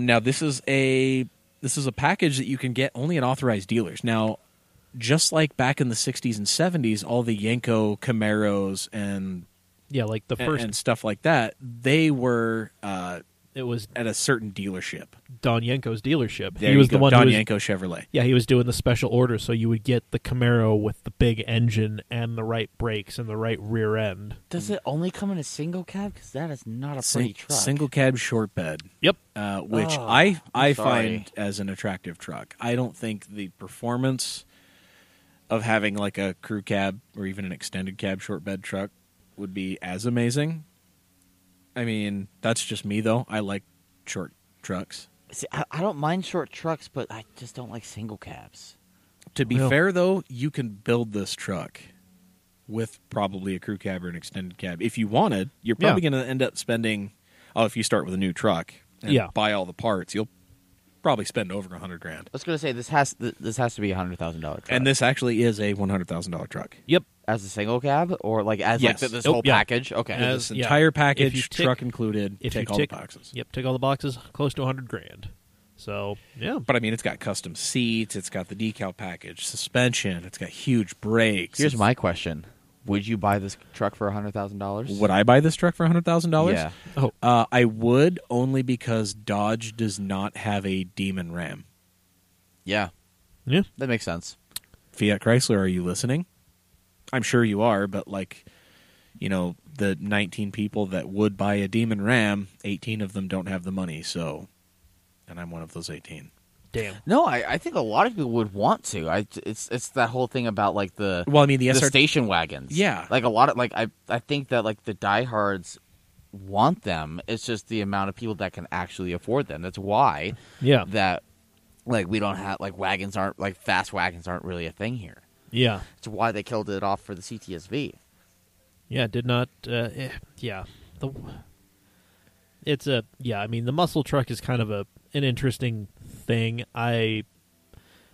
Now this is a package that you can get only at authorized dealers. Now, just like back in the 60s and 70s, all the Yenko Camaros and Yeah, like the first. and stuff like that, they were it was at a certain dealership. Don Yenko's dealership. There he was you go, the one Don who was, Yenko Chevrolet. Yeah, he was doing the special order, so you would get the Camaro with the big engine and the right brakes and the right rear end. Does it only come in a single cab? Because that is not a pretty truck. Single cab short bed. Yep. Which Oh, I I'm sorry. find as an attractive truck. I don't think the performance of having like a crew cab or even an extended cab short bed truck would be as amazing. I mean, that's just me though. I like short trucks. See, I don't mind short trucks, but I just don't like single cabs. To be Well- fair though, you can build this truck with probably a crew cab or an extended cab. If you wanted, you're probably going to end up spending, if you start with a new truck and Yeah. buy all the parts, you'll probably spend over $100,000. I was going to say this has to be a $100,000 truck. And this actually is a $100,000 truck. Yep. as a single cab or like as Yes. like this Oh, whole yeah. package. Okay. As- This yeah. entire If you package, tick- truck included, If take you all tick, the boxes. Yep, take all the boxes, close to $100,000. So yeah, But I mean, it's got custom seats, it's got the decal package, suspension, it's got huge brakes. Here's It's- my question: would you buy this truck for $100,000? Would I buy this truck for $100,000? Yeah. oh, I would, only because Dodge does not have a Demon Ram. Yeah. yeah. That makes sense. Fiat Chrysler, are you listening? I'm sure you are, but the 19 people that would buy a Demon Ram, 18 of them don't have the money, so, and I'm one of those 18. damn. No, I think a lot of people would want to. It's that whole thing about like the the station wagons. Yeah. Like a lot of I think that like the diehards want them. It's just the amount of people that can actually afford them. That's why that like we don't have like wagons aren't like fast wagons aren't really a thing here. Yeah. It's why they killed it off for the CTSV. Yeah, did not. It's a I mean, the muscle truck is kind of an interesting thing. I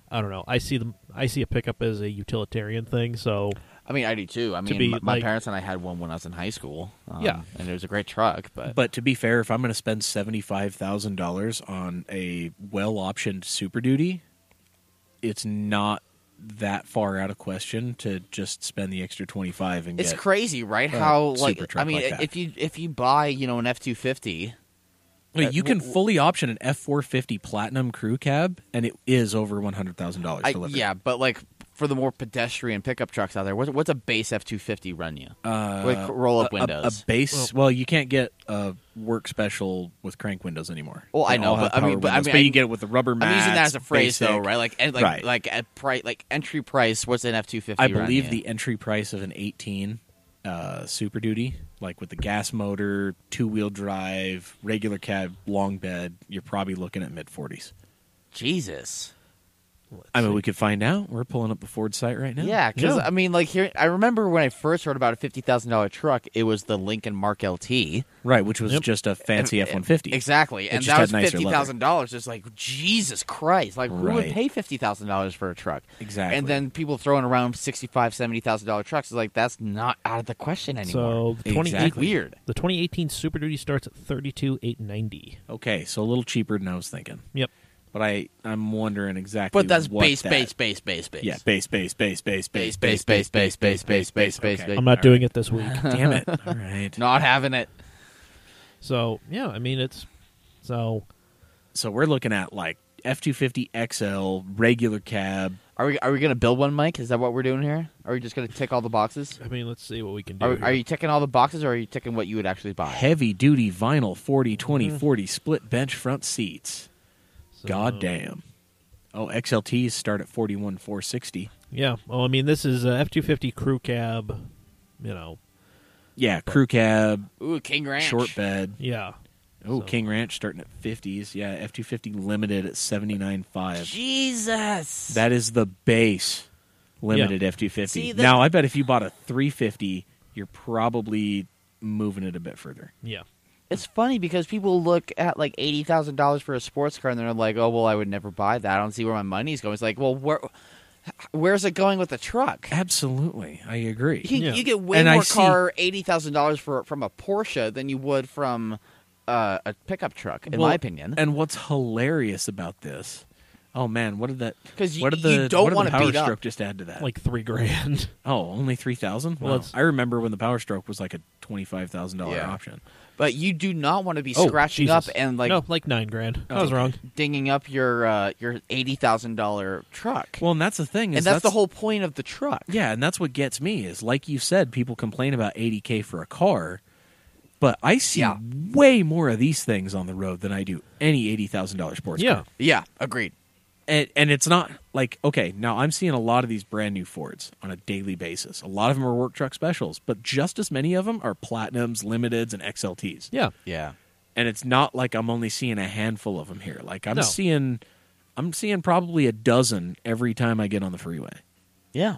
don't know. I see a pickup as a utilitarian thing. So I mean, I do too. I mean, my parents and I had one when I was in high school. And it was a great truck. But to be fair, if I'm going to spend $75,000 on a well-optioned Super Duty, it's not that far out of question to just spend the extra $25 and it's get crazy, right? How like super truck I mean, like that. if you buy an F-250. You can fully option an F450 Platinum crew cab, and it is over $100,000 delivered. Yeah, but like for the more pedestrian pickup trucks out there, what's a base F-250 run you? Like roll up windows. A base. Well, you can't get a work special with crank windows anymore. Well, I know, but you get it with the rubber mats. I'm using that as a phrase, basic. though, right? Like like entry price. What's an F-250? I believe the entry price of an 18 Super Duty, like with the gas motor, 2-wheel drive, regular cab, long bed, you're probably looking at mid-40s. Jesus. I mean, we could find out. We're pulling up the Ford site right now. Yeah, because I mean, like here, I remember when I first heard about a $50,000 truck, it was the Lincoln Mark LT, right? Which was just a fancy F-150. Exactly, and that was $50,000. It's like Jesus Christ! Like who would pay $50,000 for a truck? Exactly. And then people throwing around $65,000, $70,000 trucks. It's like that's not out of the question anymore. So the weird. The 2018 Super Duty starts at $32,890. Okay, so a little cheaper than I was thinking. Yep. But I'm wondering exactly. But that's what base. Yeah, base. Okay. I'm not doing it this week. Damn it! All right, not having it. So yeah, I mean so we're looking at like F-250 XL regular cab. Are we going to build one, Mike? Is that what we're doing here? Are we just going to tick all the boxes? I mean, let's see what we can do. Are you ticking all the boxes, or are you ticking what you would actually buy? Heavy duty vinyl 40/20/40 split bench front seats. So, God damn. Oh, XLTs start at $41,460. Yeah. Well, I mean, this is a F-250 crew cab, Yeah, crew cab. Ooh, King Ranch. Short bed. Yeah. Oh, King Ranch starting at 50s. Yeah, F-250 limited at $79,500. Jesus. That is the base limited F-250. See, now, I bet if you bought a 350, you're probably moving it a bit further. Yeah. It's funny because people look at like $80,000 for a sports car and they're like, "Oh, well, I would never buy that. I don't see where my money's going." It's like, well, where's it going with the truck? Absolutely, I agree. You get way more $80,000 from a Porsche than you would from a pickup truck, in my opinion. And what's hilarious about this? Oh man, what did that? Because you don't want to beat up. Stroke just add to that, like $3,000. Oh, only $3,000. Well, wow. I remember when the Power Stroke was like a $25,000 option. But you do not want to be scratching up and like like $9,000. I was wrong. Dinging up your $80,000 truck. Well, and that's the thing, and that's the whole point of the truck. Yeah, and that's what gets me is like you said, people complain about $80K for a car, but I see way more of these things on the road than I do any $80,000 sports car. Yeah, agreed. And it's not like, okay, now I'm seeing a lot of these brand new Fords on a daily basis. A lot of them are work truck specials, but just as many of them are Platinums, Limiteds, and XLTs. Yeah. Yeah. And it's not like I'm only seeing a handful of them here. Like I'm seeing probably a dozen every time I get on the freeway. Yeah.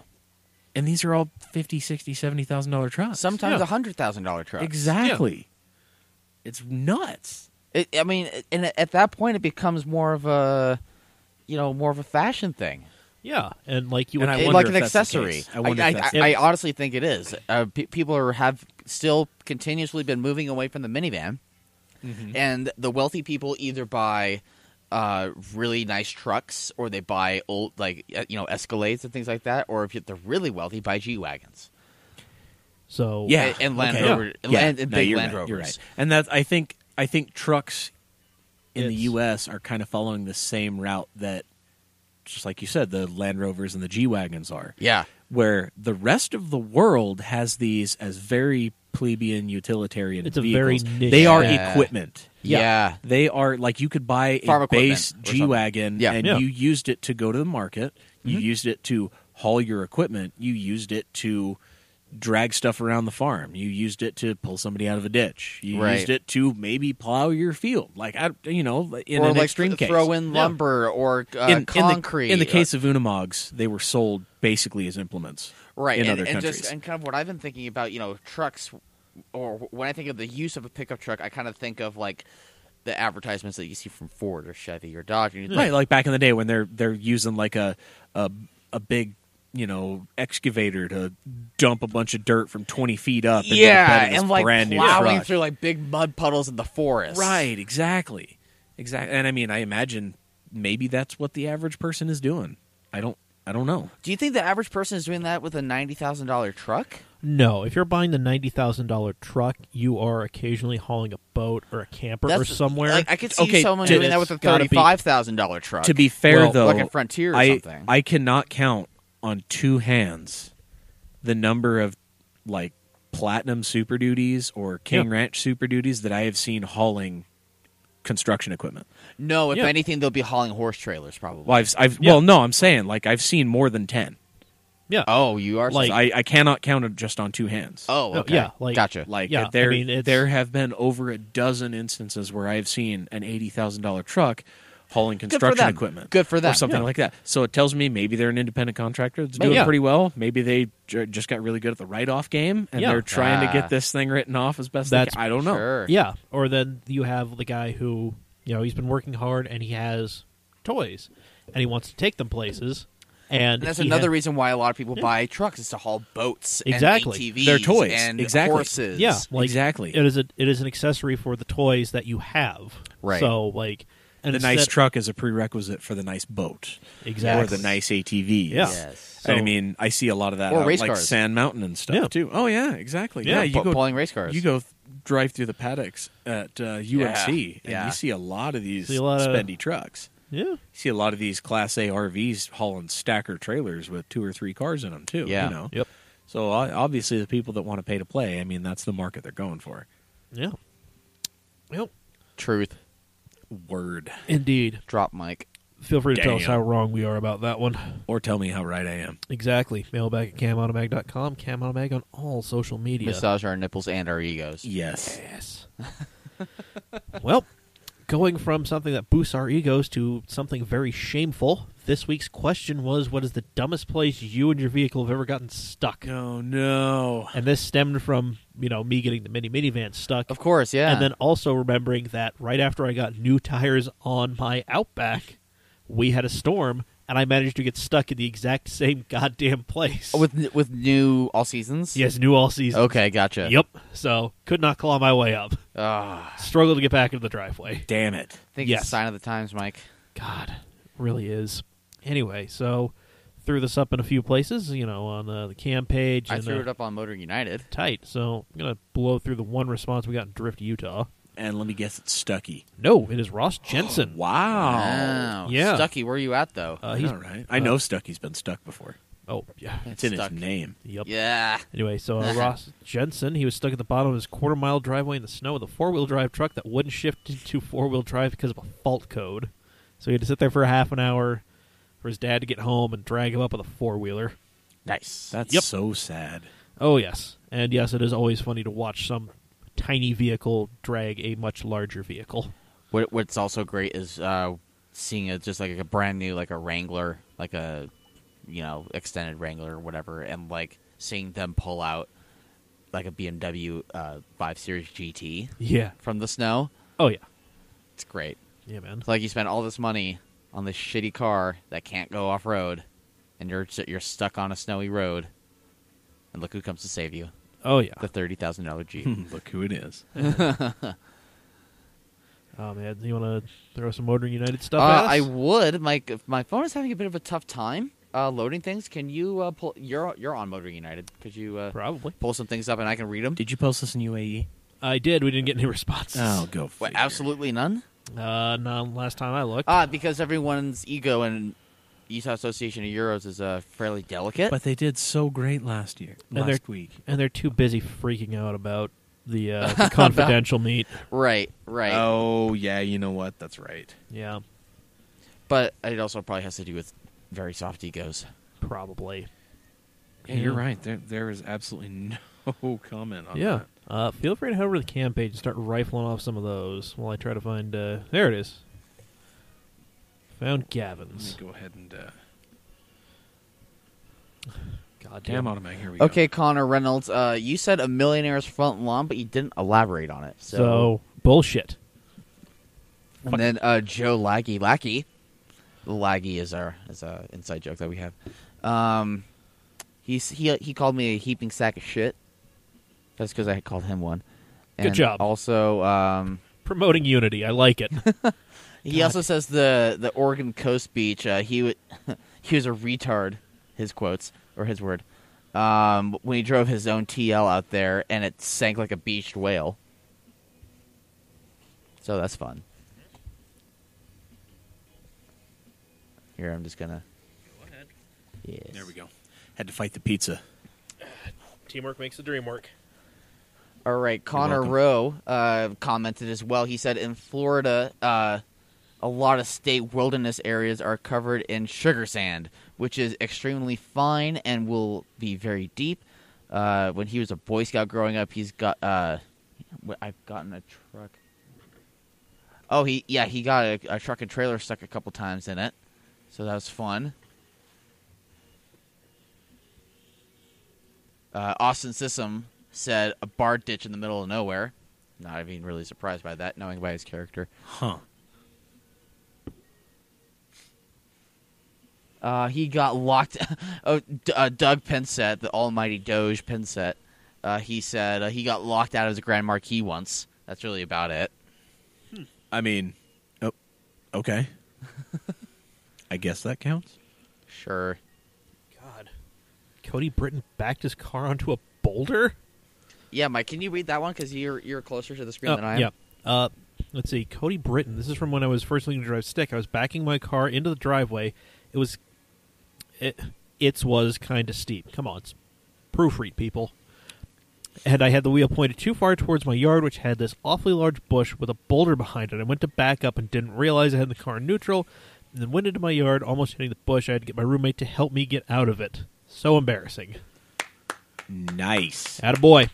And these are all $50,000, $60,000, $70,000 trucks. Sometimes $100,000 trucks. Exactly. Yeah. It's nuts. I mean, and at that point it becomes more of a fashion thing. Yeah, and like you would, like an accessory. I honestly think it is. People have still continuously been moving away from the minivan, and the wealthy people either buy really nice trucks or they buy old, Escalades and things like that, or if you're really wealthy, buy G-Wagons. So and Land Rover, and big Land Rovers. You're right. And that I think trucks in the U.S. are kind of following the same route that, just like you said, the Land Rovers and the G-Wagons are. Yeah. Where the rest of the world has these as very plebeian utilitarian It's a vehicles. very niche They are Yeah. equipment. Yeah. They are like you could buy Farm a equipment base or something. G-Wagon Yeah. and Yeah. you used it to go to the market. You used it to haul your equipment. You used it to drag stuff around the farm. You used it to pull somebody out of a ditch. You Right. used it to maybe plow your field. Like, in or an like extreme case. throw in lumber or concrete. In the case of Unamogs, they were sold basically as implements. right, in and, other and countries. just and kind of what I've been thinking about, trucks, or when I think of the use of a pickup truck, I kind of think of like the advertisements that you see from Ford or Chevy or Dodge. And you think, Right, like back in the day when they're using like a big excavator to dump a bunch of dirt from 20 feet up. Into the bed of this and like brand new plowing truck. through like big mud puddles in the forest. Right, exactly. And I mean, I imagine maybe that's what the average person is doing. I don't know. Do you think the average person is doing that with a $90,000 truck? No, if you're buying the $90,000 truck, you are occasionally hauling a boat or a camper or somewhere. Like, I could see Okay, someone to- doing that with a it's gotta be- $35,000 truck. To be fair, Well, though, like a Frontier or something. I cannot count on two hands the number of like Platinum Super Duties or King Ranch Super Duties that I have seen hauling construction equipment. No, if Yeah. anything, they'll be hauling horse trailers probably. Well, well, no, I'm saying like I've seen more than 10. yeah. Oh, you are Like- I cannot count it just on two hands. Oh, No, okay. yeah, like- gotcha. Like Yeah, there, I mean, it's- there have been over a dozen instances where I've seen an $80,000 truck hauling construction them. equipment. Good for them. Or something Yeah. like that. So it tells me maybe they're an independent contractor that's doing Yeah. pretty well. Maybe they just got really good at the write-off game, and Yeah. they're trying to Ah. get this thing written off as best they That's- can. I don't know. Sure. Yeah, or then you have the guy who, he's been working hard and he has toys and he wants to take them places. And And that's he another ha- reason why a lot of people buy trucks is to haul boats Exactly. and ATVs They're toys. and Exactly. horses. Yeah, like, Exactly. It is an accessory for the toys that you have. Right. So like, and The nice instead- truck is a prerequisite for the nice boat. exactly, Or the nice ATVs. Yeah. Yes. And I So- mean, I see a lot of that Or out, race like cars. Sand Mountain and stuff, Yeah. too. Oh, yeah, exactly. Yeah, you go pulling race cars. You go drive through the paddocks at UMC, and Yeah. you see a lot of these See a lot of- spendy trucks. Yeah, You see a lot of these Class A RVs hauling stacker trailers with 2 or 3 cars in them, too. Yeah. Yep. So obviously, the people that want to pay to play, I mean, that's the market they're going for. yeah. Yep. Truth. Word. Indeed. Drop mic. Feel free to tell us Damn. how wrong we are about that one. Or tell me how right I am. Exactly. Mailbag at camautomag.com. Camautomag on all social media. Massage our nipples and our egos. Yes. Yes. Well, going from something that boosts our egos to something very shameful, this week's question was, what is the dumbest place you and your vehicle have ever gotten stuck? Oh, no. And this stemmed from, me getting the mini minivan stuck. Of course, yeah. And then also remembering that right after I got new tires on my Outback, we had a storm, and I managed to get stuck in the exact same goddamn place. with new all seasons. Yes, new all season. Okay, gotcha. Yep. So, could not claw my way up. Ah, Struggled to get back into the driveway. Damn it. I think Yes. it's a sign of the times, Mike. God, really is. Anyway, so threw this up in a few places, on the CAM page. I and, threw it up on Motor United. tight. So I'm going to blow through the one response we got in Drift, Utah. And let me guess, it's Stucky. No, it is Ross Jensen. Wow. Yeah. Stucky, where are you at, though? He's, All right. I know Stucky's been stuck before. oh, yeah. It's in stuck. his name. Yep. Yeah. Anyway, so Ross Jensen, he was stuck at the bottom of his quarter-mile driveway in the snow with a four-wheel drive truck that wouldn't shift into four-wheel drive because of a fault code. So he had to sit there for a half an hour for his dad to get home and drag him up with a four-wheeler. Nice. That's Yep. so sad. Oh, yes. And yes, it is always funny to watch some tiny vehicle drag a much larger vehicle. What's also great is seeing it just like a brand new, like a Wrangler, like a, extended Wrangler or whatever, and like seeing them pull out like a BMW 5 Series GT Yeah. from the snow. Oh, yeah. It's great. Yeah, man. It's like you spend all this money on this shitty car that can't go off road, and you're stuck on a snowy road, and look who comes to save you. Oh, yeah. The $30,000 Jeep. Look who it is. Oh, man. You want to throw some Motoring United stuff at us? I would. My phone is having a bit of a tough time loading things. Can you pull? You're on Motoring United. Could you Probably. pull some things up and I can read them? Did you post this in UAE? I did. We didn't get any responses. Oh, go What, figure. absolutely none. No, last time I looked. Because everyone's ego and Utah Association of Euros is fairly delicate. But they did so great last week. And they're too busy freaking out about the confidential meet. Right. Oh, yeah, you know what? That's right. Yeah, But it also probably has to do with very soft egos. probably. Yeah, you're right. There is absolutely no comment on Yeah. that. Feel free to head over to the cam page and start rifling off some of those while I try to find... there it is. Found Let Gavin's. me go ahead and... God Damn damn. automatic, here we go. Okay, Connor Reynolds, you said a millionaire's front lawn, but you didn't elaborate on it. So, bullshit. And then Joe Laggy Lackey. Laggy is a inside joke that we have. He called me a heaping sack of shit. That's because I called him one. Good And job. Also, Promoting unity. I like it. he also says the Oregon Coast Beach. He was a retard. His quotes or his word. When he drove his own TL out there, and it sank like a beached whale. So that's fun. Here, I'm just gonna. Go ahead. Yes. There we go. Had to fight the pizza. Teamwork makes the dream work. All right, Connor Rowe commented as well. He said in Florida, a lot of state wilderness areas are covered in sugar sand, which is extremely fine and will be very deep. When he was a Boy Scout growing up, he's got. I've gotten a truck. Oh, he got a truck and trailer stuck a couple times in it, so that was fun. Austin Sissom said a bar ditch in the middle of nowhere. Not even really surprised by that, knowing by his character. Huh. He got locked. Doug Pinsett, the almighty Doge Pinsett, he said he got locked out of the Grand Marquis once. That's really about it. I mean, okay. I guess that counts. Sure. God. Cody Britton backed his car onto a boulder? Yeah, Mike, can you read that one? Because you're closer to the screen than I am. Yeah. Let's see. Cody Britton. This is from when I was first learning to drive stick. I was backing my car into the driveway. It was kind of steep. Come on. Proofread, people. And I had the wheel pointed too far towards my yard, which had this awfully large bush with a boulder behind it. I went to back up and didn't realize I had the car in neutral, and then went into my yard, almost hitting the bush. I had to get my roommate to help me get out of it. So embarrassing. Nice. Attaboy.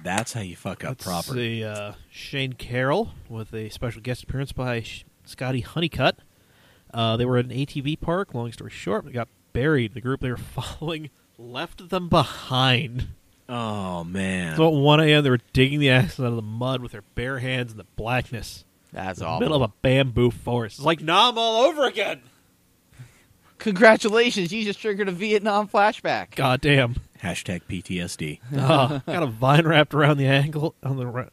That's how you fuck up Let's proper. see, Shane Carroll with a special guest appearance by Scotty Honeycutt. They were at an ATV park. Long story short, they got buried. The group they were following left them behind. Oh, man. So at 1 a.m., they were digging the axle out of the mud with their bare hands in the blackness. That's in the awful. middle of a bamboo forest. It's like Nam all over again. Congratulations, you just triggered a Vietnam flashback. Goddamn. Hashtag PTSD. Got a vine wrapped around the ankle. Around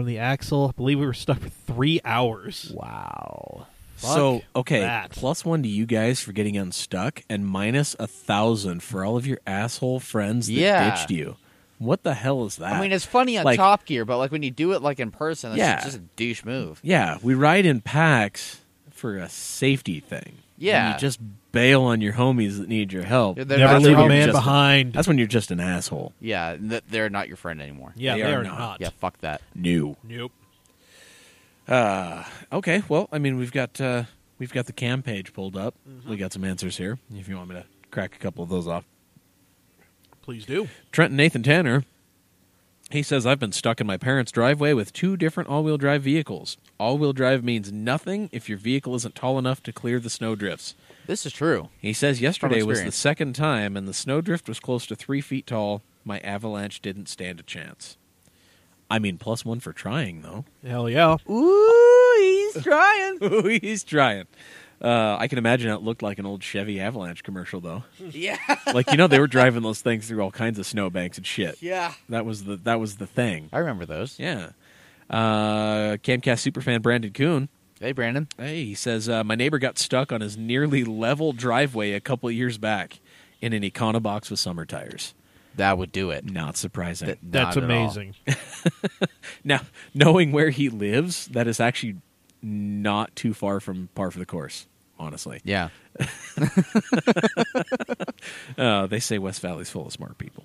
the axle. I believe we were stuck for 3 hours. Wow. So, Fuck okay, that. +1 to you guys for getting unstuck, and minus 1,000 for all of your asshole friends that ditched you. What the hell is that? I mean, it's funny on Like- Top Gear, but like when you do it like in person, it's Yeah. just a douche move. Yeah, we ride in packs for a safety thing. Yeah. And you just bail on your homies that need your help. They're Never not leave your a homies. man just- behind. That's when you're just an asshole. Yeah, they're not your friend anymore. Yeah, They they are are not. not. Yeah, fuck that. New. Nope. Okay, well, I mean, we've got the cam page pulled up. We got some answers here. If you want me to crack a couple of those off. Please do. Trenton Nathan Tanner, he says, I've been stuck in my parents' driveway with 2 different all-wheel drive vehicles. All-wheel drive means nothing if your vehicle isn't tall enough to clear the snowdrifts. This is true. He says yesterday was the experience. second time, and the snowdrift was close to 3 feet tall. My avalanche didn't stand a chance. I mean, +1 for trying, though. Hell yeah. Ooh, he's trying. Ooh, he's trying. I can imagine how it looked like an old Chevy Avalanche commercial, though. Yeah. Like, they were driving those things through all kinds of snowbanks and shit. Yeah. That was the thing. I remember those. Yeah. CAMcast superfan Brandon Kuhn. Hey, Brandon. Hey, he says, my neighbor got stuck on his nearly level driveway a couple of years back in an Econobox with summer tires. That would do it. Not surprising. That's Not at all. amazing. Now, knowing where he lives, that is actually not too far from par for the course. honestly. Yeah. They say West Valley's full of smart people.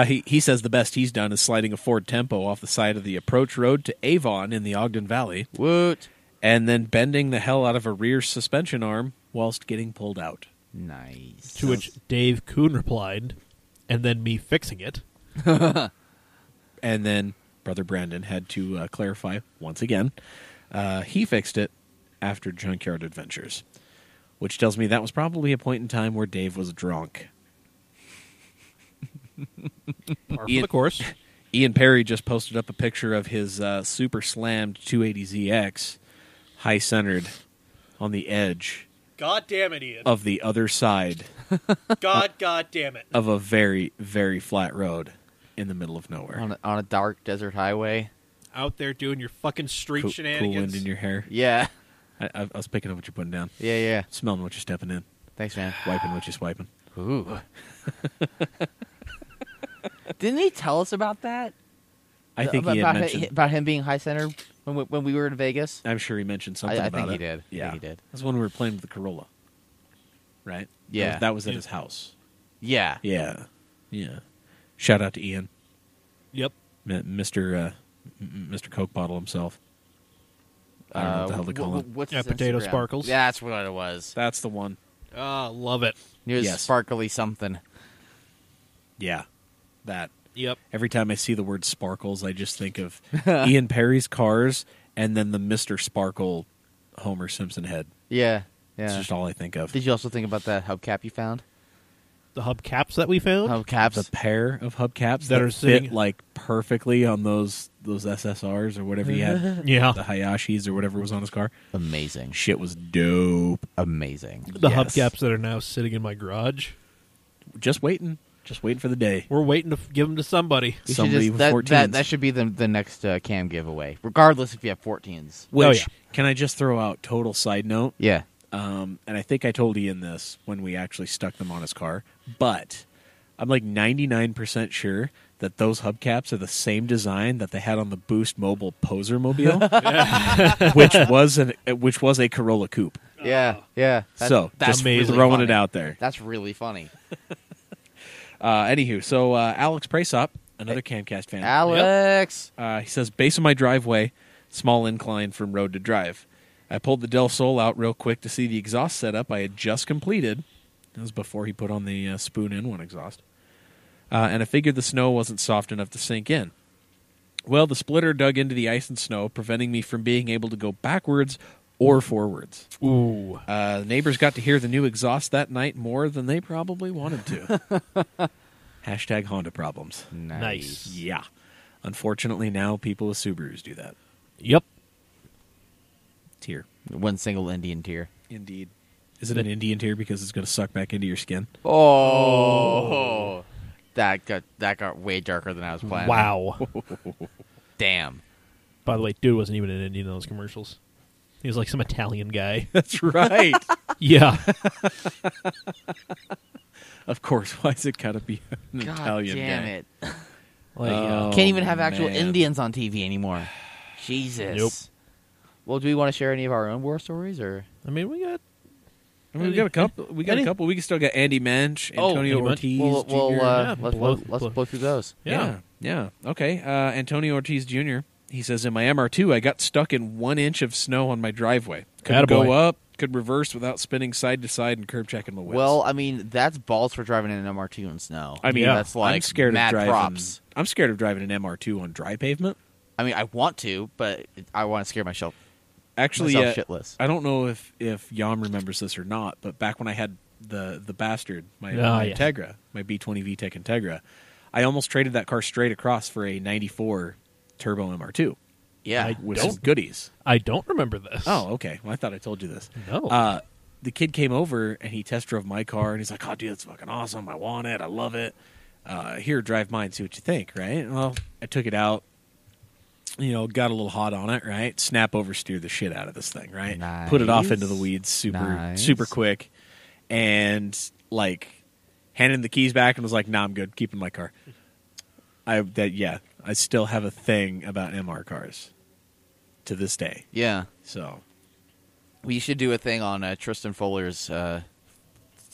He says the best he's done is sliding a Ford Tempo off the side of the approach road to Avon in the Ogden Valley. Woot. And then bending the hell out of a rear suspension arm whilst getting pulled out. Nice. To which Dave Kuhn replied, and then me fixing it. And then Brother Brandon had to clarify once again. He fixed it after Junkyard Adventures, which tells me that was probably a point in time where Dave was drunk. Par for the course. Ian Perry just posted up a picture of his super slammed 280ZX high-centered on the edge God damn it, Ian. of the other side God damn it. of a very, very flat road in the middle of nowhere. On a dark desert highway. Out there doing your fucking street Cool shenanigans. wind in your hair. Yeah. I was picking up what you're putting down. Yeah. Smelling what you're stepping in. Thanks, man. Wiping what you're swiping. Ooh. Didn't he tell us about that? I think he had mentioned... about him being high center when we were in Vegas. I'm sure he mentioned something I about think it. he did. Yeah. I think he did. That's when we were playing with the Corolla. Right? Yeah. That was at his house. Yeah. Yeah. Shout out to Ian. Yep. Mr. Coke Bottle himself. I don't know what the hell they call him. What's Yeah, his Potato Instagram? Sparkles. Yeah, that's what it was. That's the one. Love it. It was Yes. sparkly something. Yeah. That. Yep. Every time I see the word sparkles, I just think of Ian Perry's cars and then the Mr. Sparkle Homer Simpson head. Yeah. That's Yeah. just all I think of. Did you also think about that hubcap you found? The hubcaps that we found. Hubcaps. The pair of hubcaps That that are fit sitting- like perfectly on those SSRs or whatever he had. Yeah. The Hayashis or whatever was on his car. Amazing. Shit was dope. Amazing. The Yes. hubcaps that are now sitting in my garage. Just waiting for the day. We're waiting to give them to somebody. We should Somebody just, with that, 14s. that should be the next cam giveaway, regardless if you have 14s. Which, yeah. can I just throw out total side note? Yeah. And I think I told Ian this when we actually stuck them on his car, but I'm like 99% sure that those hubcaps are the same design that they had on the Boost Mobile Poser Mobile, which was a Corolla Coupe. Yeah. Yeah. So that's just amazing. throwing funny. it out there. That's really funny. Anywho, so Alex Praisop, another CAMcast fan, Alex. he says, base of my driveway, small incline from road to drive. I pulled the Del Sol out real quick to see the exhaust setup I had just completed. That was before he put on the spoon in one exhaust. And I figured the snow wasn't soft enough to sink in. Well, the splitter dug into the ice and snow, preventing me from being able to go backwards or forwards. Ooh. The neighbors got to hear the new exhaust that night more than they probably wanted to. Hashtag Honda problems. Nice. Yeah. Unfortunately, now people with Subarus do that. Yep. Tear. One single Indian tear. Indeed. Is it an Indian tear because it's going to suck back into your skin? Oh. That got way darker than I was planning. Wow. Damn. By the way, dude wasn't even an Indian in those commercials. He was like some Italian guy. That's right. Yeah. Of course. Why is it got to be an God Italian damn guy? it. Like, Oh, Can't even have actual man. Indians on TV anymore. Jesus. Nope. Well, do we want to share any of our own war stories, or? I mean, we got... I mean, we got a couple. We can still got Andy Mensch, Antonio Andy Mensch. Ortiz. Well, Jr. Yeah, let's blow through those. Yeah. Okay. Antonio Ortiz Jr. He says, in my MR2, I got stuck in 1 inch of snow on my driveway. Couldn't Attaboy. go up, could reverse without spinning side to side and curb checking my wheels. Well, I mean, that's balls for driving in an MR2 in snow. I mean, Yeah. that's like I'm scared mad of driving. props. I'm scared of driving an MR2 on dry pavement. I mean, I want to, but I want to scare myself Actually, shitless. I don't know if Yam remembers this or not, but back when I had the bastard, my yeah. Integra, my B20 VTEC Integra, I almost traded that car straight across for a 94 Turbo MR2 Yeah. with some goodies. I don't remember this. Oh, okay. Well, I thought I told you this. No. The kid came over and he test drove my car and he's like, "Oh, dude, that's fucking awesome. I want it. I love it. Here, drive mine. See what you think." Right? Well, I took it out. Got a little hot on it. Right? Snap oversteer the shit out of this thing. Right? Nice. Put it off into the weeds super Nice. super quick, and like handed the keys back and was like, "Nah, I'm good. Keeping my car." I still have a thing about MR cars to this day. Yeah. So We should do a thing on Tristan Fuller's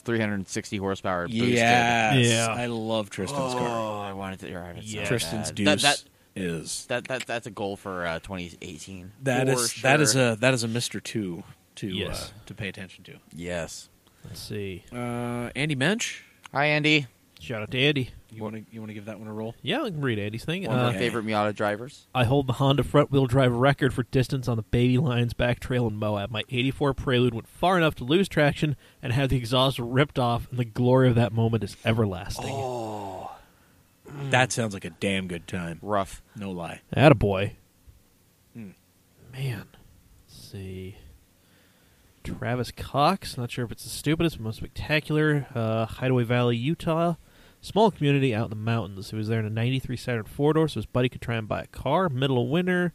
360 horsepower boosted. Yes. Yeah. I love Tristan's car. Oh, I wanted to drive it. So Yeah. Tristan's bad. Deuce is That's a goal for 2018. that For is sure. that is a Mr. 2 Yes. to pay attention to. Yes. Let's see. Andy Mensch, Hi, Andy. Shout out to Andy. you want to give that one a roll? Yeah, I can read Andy's thing. One of my Okay. favorite Miata drivers. I hold the Honda front-wheel drive record for distance on the Baby Lions back trail in Moab. My 84 Prelude went far enough to lose traction and had the exhaust ripped off, and the glory of that moment is everlasting. That sounds like a damn good time. Rough. No lie. Attaboy. Hmm. Man. Let's see. Travis Cox. Not sure if it's the stupidest, but most spectacular. Hideaway Valley, Utah. Small community out in the mountains. He was there in a 93 Saturn 4-door, so his buddy could try and buy a car. Middle of winter.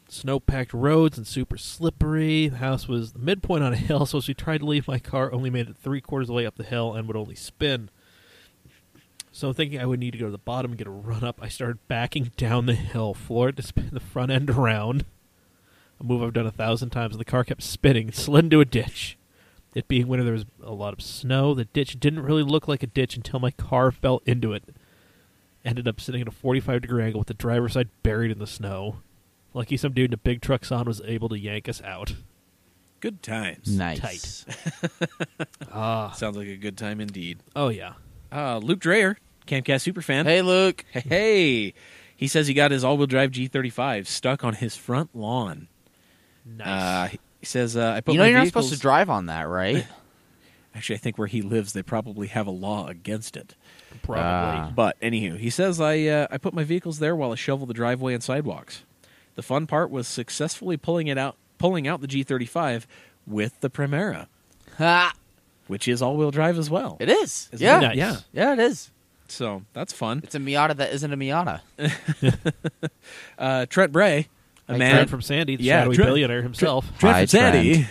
Snow-packed roads and super slippery. The house was the midpoint on a hill, so as we tried to leave my car, only made it 3/4 of the way up the hill and would only spin. So thinking I would need to go to the bottom and get a run up, I started backing down the hill, floored to spin the front end around. A move I've done 1,000 times, and the car kept spinning and slid into a ditch. It being winter, there was a lot of snow. The ditch didn't really look like a ditch until my car fell into it. Ended up sitting at a 45-degree angle with the driver's side buried in the snow. Lucky some dude in a big truck son was able to yank us out. Good times. Nice. Ah, Sounds like a good time indeed. oh yeah. Luke Dreyer, CAMcast superfan. Hey, Luke. Hey. He says he got his all-wheel drive G35 stuck on his front lawn. Nice. He says, I put You know my you're not vehicles... supposed to drive on that, right? Actually, I think where he lives, they probably have a law against it. Probably. But anywho, he says, I put my vehicles there while I shovel the driveway and sidewalks. The fun part was successfully pulling out the G35 with the Primera, Ha! which is all-wheel drive as well. It is. Isn't Yeah. it? Nice. Yeah. Yeah, it is. So that's fun. It's a Miata that isn't a Miata. Trent Bray, a Hey, man Trent from Sandy, the Yeah, shadowy Trent- billionaire himself. Trent Hi, from Sandy.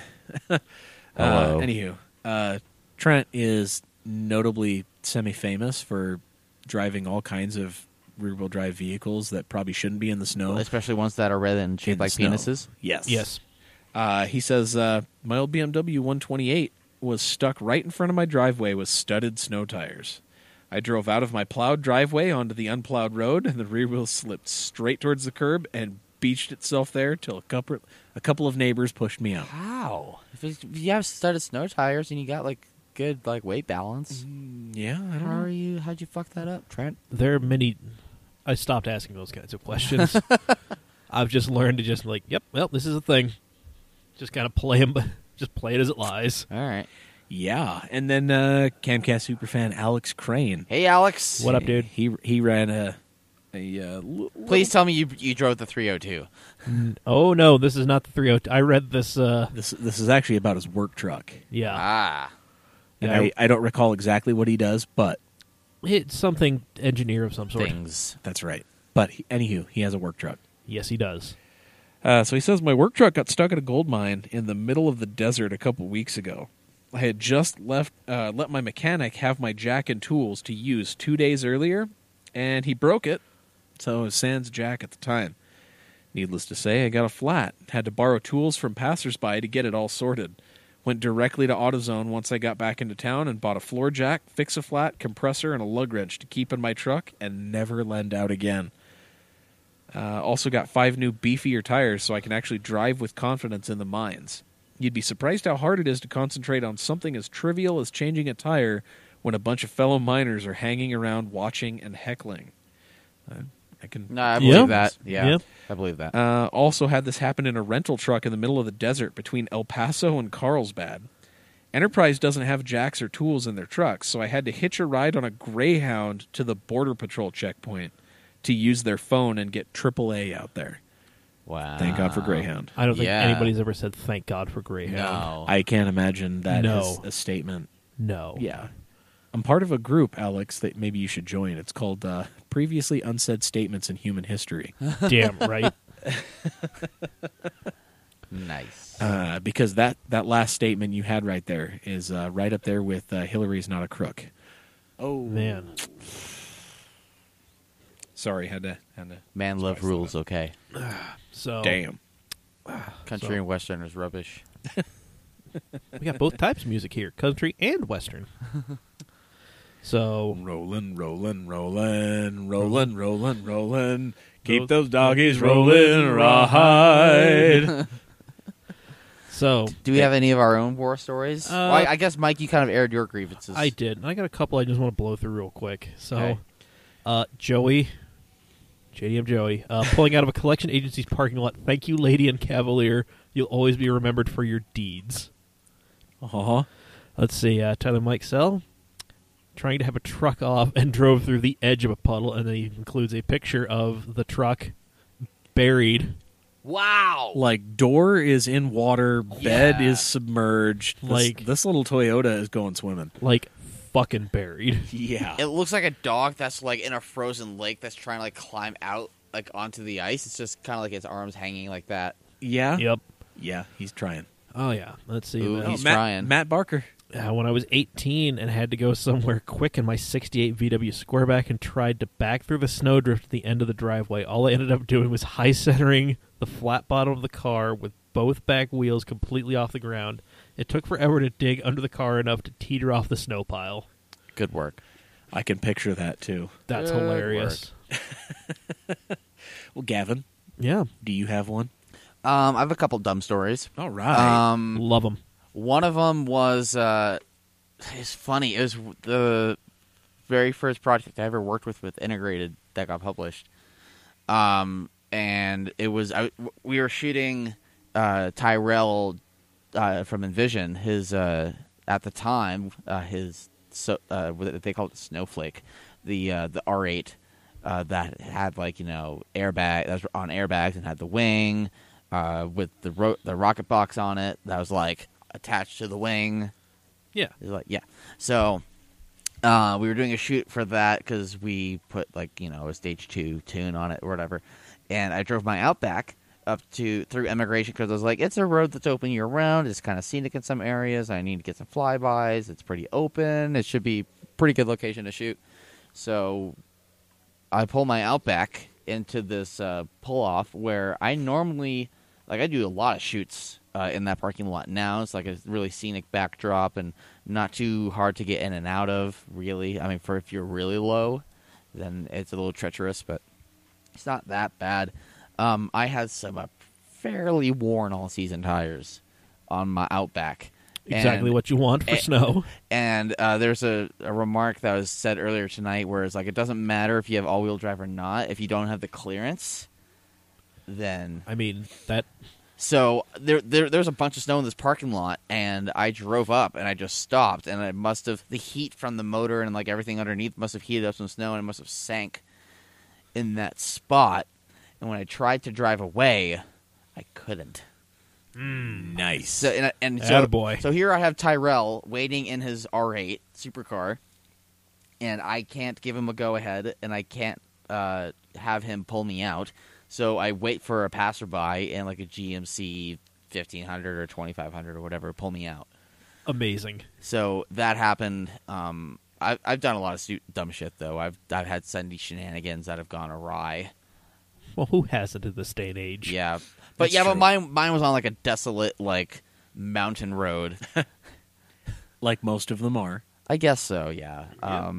Hello. Anywho, Trent is notably semi-famous for driving all kinds of rear-wheel drive vehicles that probably shouldn't be in the snow. Especially ones that are red and In shaped the like snow. penises. Yes. Yes. He says, my old BMW 128 was stuck right in front of my driveway with studded snow tires. I drove out of my plowed driveway onto the unplowed road, and the rear wheel slipped straight towards the curb and beached itself there till a couple of neighbors pushed me out. How? If you have studded snow tires and you got like good like weight balance, Yeah, I don't know. how'd you fuck that up, Trent? There are many. I stopped asking those kinds of questions. I've just learned to just like, yep, well, this is a thing. Just kind of play them, just play it as it lies. All right. Yeah, and then CAMcast superfan Alex Crane. Hey, Alex. What up, dude? He ran a Please tell me you drove the 302. Oh no, this is not the 302. I read this. This is actually about his work truck. Yeah, Ah. And Yeah. I don't recall exactly what he does, but it's something engineer of some sort. Things. that's right. But anywho, he has a work truck. Yes, he does. So he says, my work truck got stuck at a gold mine in the middle of the desert a couple weeks ago. I had just let my mechanic have my jack and tools to use 2 days earlier, and he broke it, so it was sans jack at the time. Needless to say, I got a flat. Had to borrow tools from passersby to get it all sorted. Went directly to AutoZone once I got back into town and bought a floor jack, fix-a-flat, compressor, and a lug wrench to keep in my truck and never lend out again. Also got 5 new beefier tires so I can actually drive with confidence in the mines. You'd be surprised how hard it is to concentrate on something as trivial as changing a tire when a bunch of fellow miners are hanging around watching and heckling. I can. No, I Yeah. believe that. Yeah. Yeah. I believe that. Also had this happen in a rental truck in the middle of the desert between El Paso and Carlsbad. Enterprise doesn't have jacks or tools in their trucks, so I had to hitch a ride on a Greyhound to the Border Patrol checkpoint to use their phone and get AAA out there. Wow. Thank God for Greyhound. I don't think Yeah. anybody's ever said thank God for Greyhound. No. I can't imagine that No. as a statement. No. Yeah. I'm part of a group, Alex, that maybe you should join. It's called Previously Unsaid Statements in Human History. Damn right. Nice. Because that last statement you had right there is right up there with Hillary's not a crook. Oh, Man. Sorry, had to. Man, love rules. Okay. So Damn. Country So- and Western is rubbish. We got both types of music here, country and western. So Rolling, rolling, rolling, rolling, rolling, rolling. Keep those doggies rolling, rawhide. So Do we have any of our own war stories? Well, I guess, Mike, you kind of aired your grievances. I did. And I got a couple I just want to blow through real quick. So, Okay. Joey, JDM Joey, pulling out of a collection agency's parking lot. Thank you, lady and cavalier. You'll always be remembered for your deeds. Uh-huh. Let's see. Tyler Mike Sell, trying to have a truck off and drove through the edge of a puddle, and then he includes a picture of the truck buried. Wow. Like, door is in water, bed is submerged. Like, this little Toyota is going swimming. Like, fucking buried. Yeah. It looks like a dog that's like in a frozen lake that's trying to like climb out like onto the ice. It's just kind of like its arms hanging like that. Yeah? Yep. Yeah, he's trying. Oh, yeah. Let's see. Ooh, then. he's trying. Matt Barker. When I was 18 and had to go somewhere quick in my 68 VW Squareback and tried to back through the snowdrift at the end of the driveway, all I ended up doing was high-centering the flat bottom of the car with both back wheels completely off the ground. It took forever to dig under the car enough to teeter off the snow pile. Good work. I can picture that, too. That's Good hilarious. Well, Gavin, Yeah. do you have one? I have a couple dumb stories. All right. Love them. One of them was it's funny. It was the very first project I ever worked with Integrated that got published. And it was we were shooting Tyrell from Envision. His at the time his what they called it Snowflake, the R8 that had like airbag that was on airbags and had the wing with the rocket box on it that was like attached to the wing. Yeah. It was like so. We were doing a shoot for that because we put like a stage 2 tune on it or whatever, and I drove my Outback up through immigration because I was like, it's a road that's open year round. It's kind of scenic in some areas. I need to get some flybys. It's pretty open. It should be pretty good location to shoot. So I pull my Outback into this pull off where I normally I do a lot of shoots in that parking lot now. It's like a really scenic backdrop and not too hard to get in and out of, really. I mean, for if you're really low, then it's a little treacherous, but it's not that bad. I had some fairly worn all-season tires on my Outback. Exactly what you want for snow. And there's a remark that was said earlier tonight where it's like, it doesn't matter if you have all-wheel drive or not. If you don't have the clearance, then... I mean, that... So there's a bunch of snow in this parking lot, and I drove up, and I just stopped, and it must have... The heat from the motor and like everything underneath must have heated up some snow, and it must have sank in that spot. And when I tried to drive away, I couldn't. Nice. So, Attaboy. So here I have Tyrell waiting in his R8 supercar, and I can't give him a go-ahead, and I can't have him pull me out. So I wait for a passerby and like a GMC 1500 or 2500 or whatever pull me out. Amazing. So that happened. I've done a lot of dumb shit though. I've had Sunday shenanigans that have gone awry. Well, who hasn't in this day and age? Yeah, but That's but true. mine was on like a desolate like mountain road. Like most of them are. I guess so. Yeah. Yeah.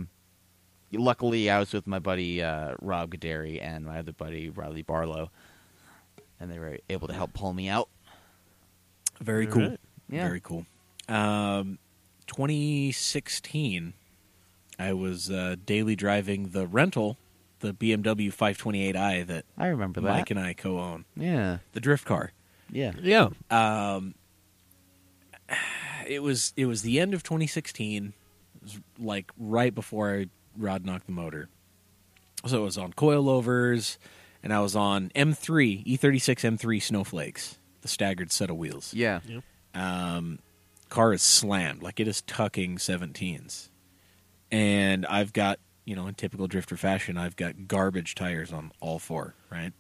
Luckily, I was with my buddy Rob Gaderi and my other buddy Riley Barlow, and they were able to help pull me out. Very All cool. right. Yeah. Very cool. 2016, I was daily driving the rental, the BMW 528i that I remember that. Mike and I co-own, Yeah. the drift car. Yeah. Yeah. It was the end of 2016, it was like right before Rod knocked the motor. So it was on coilovers, and I was on M3, E36 M3 Snowflakes, the staggered set of wheels. Yeah. Car is slammed, like it is tucking 17s. And I've got, in typical drifter fashion, I've got garbage tires on all four, right?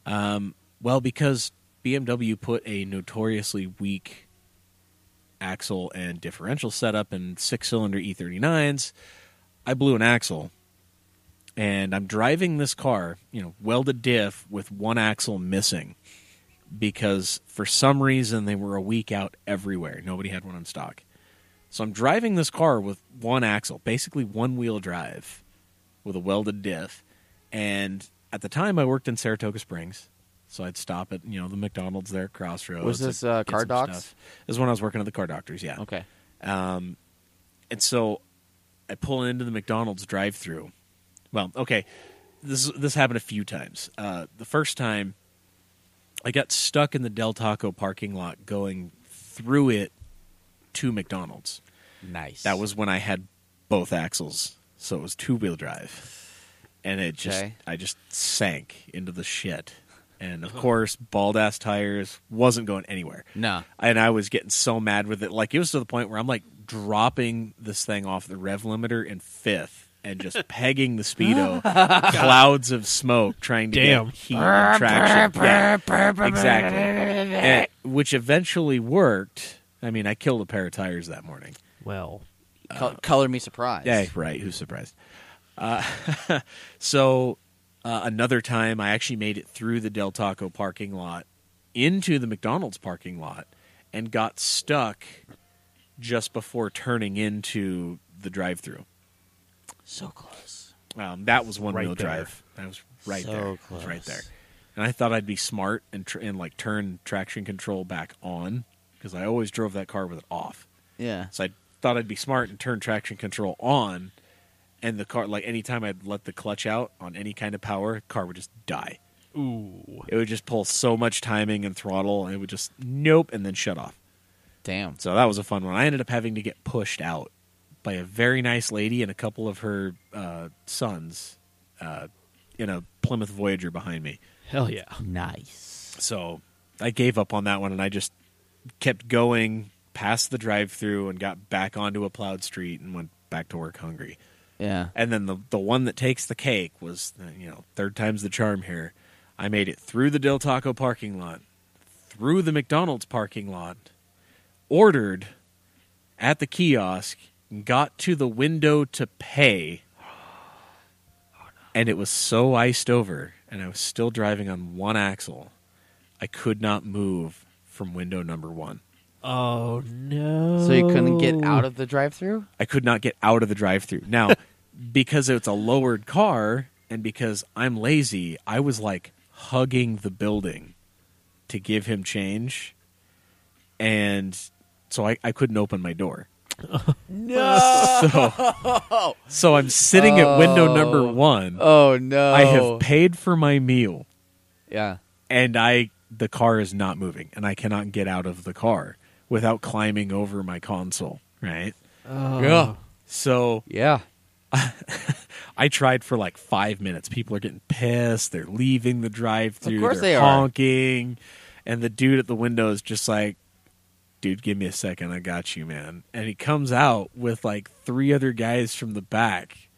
Well, because BMW put a notoriously weak axle and differential setup in 6-cylinder E39s, I blew an axle. And I'm driving this car, welded diff with one axle missing, because for some reason they were a week out everywhere. Nobody had one in stock. So I'm driving this car with one axle, basically one-wheel drive with a welded diff. And at the time, I worked in Saratoga Springs, so I'd stop at the McDonald's there at Crossroads. Was this I'd get Car some Docs? stuff. This is when I was working at the Car Doctors, yeah. Okay. And so I pull into the McDonald's drive-thru. Well, okay, this happened a few times. The first time, I got stuck in the Del Taco parking lot going through it to McDonald's. Nice. That was when I had both axles, so it was two-wheel drive. And I just sank into the shit. And, of course, bald-ass tires, wasn't going anywhere. No. And I was getting so mad with it. Like, it was to the point where I'm, like, dropping this thing off the rev limiter in fifth and just pegging the Speedo. Clouds of smoke trying to get heat and traction. Yeah, exactly. And, which eventually worked. I mean, I killed a pair of tires that morning. Well, Color me surprised. Yeah, right. Who's surprised? So another time, I actually made it through the Del Taco parking lot into the McDonald's parking lot and got stuck just before turning into the drive-thru. So close. That was one-wheel Right there. drive. That was right So there. It was close. right there. And I thought I'd be smart and like turn traction control back on because I always drove that car with it off. Yeah. So I thought I'd be smart and turn traction control on, and the car, like anytime I'd let the clutch out on any kind of power, the car would just die. ooh. It would just pull so much timing and throttle, and it would just nope, and then shut off. Damn. So that was a fun one. I ended up having to get pushed out by a very nice lady and a couple of her sons in a Plymouth Voyager behind me. Hell yeah. Nice. So I gave up on that one, and I just kept going past the drive-thru and got back onto a plowed street and went back to work hungry. Yeah. And then the one that takes the cake was, third time's the charm here. I made it through the Del Taco parking lot, through the McDonald's parking lot, ordered at the kiosk, got to the window to pay, and it was so iced over, and I was still driving on one axle, I could not move from window number one. Oh, no. So you couldn't get out of the drive-thru? I could not get out of the drive-thru. Now, because it's a lowered car and because I'm lazy, I was like hugging the building to give him change. And so I couldn't open my door. No. So I'm sitting at window number one. Oh, no. I have paid for my meal, Yeah. and the car is not moving, and I cannot get out of the car without climbing over my console, right? Yeah. So Yeah. I tried for like 5 minutes. People are getting pissed. They're leaving the drive-thru. Of course They're they are. honking. And the dude at the window is just like, dude, give me a second. I got you, man. And he comes out with like 3 other guys from the back.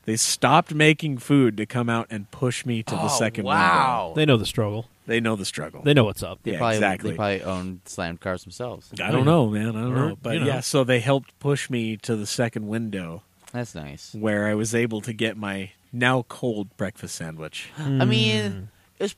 They stopped making food to come out and push me to the second window. They know the struggle. They know the struggle. They know what's up. Yeah, They exactly. probably own slammed cars themselves. I don't know, man. I don't Or, know. But you know. yeah, so they helped push me to the second window That's nice. where I was able to get my now cold breakfast sandwich. I mean,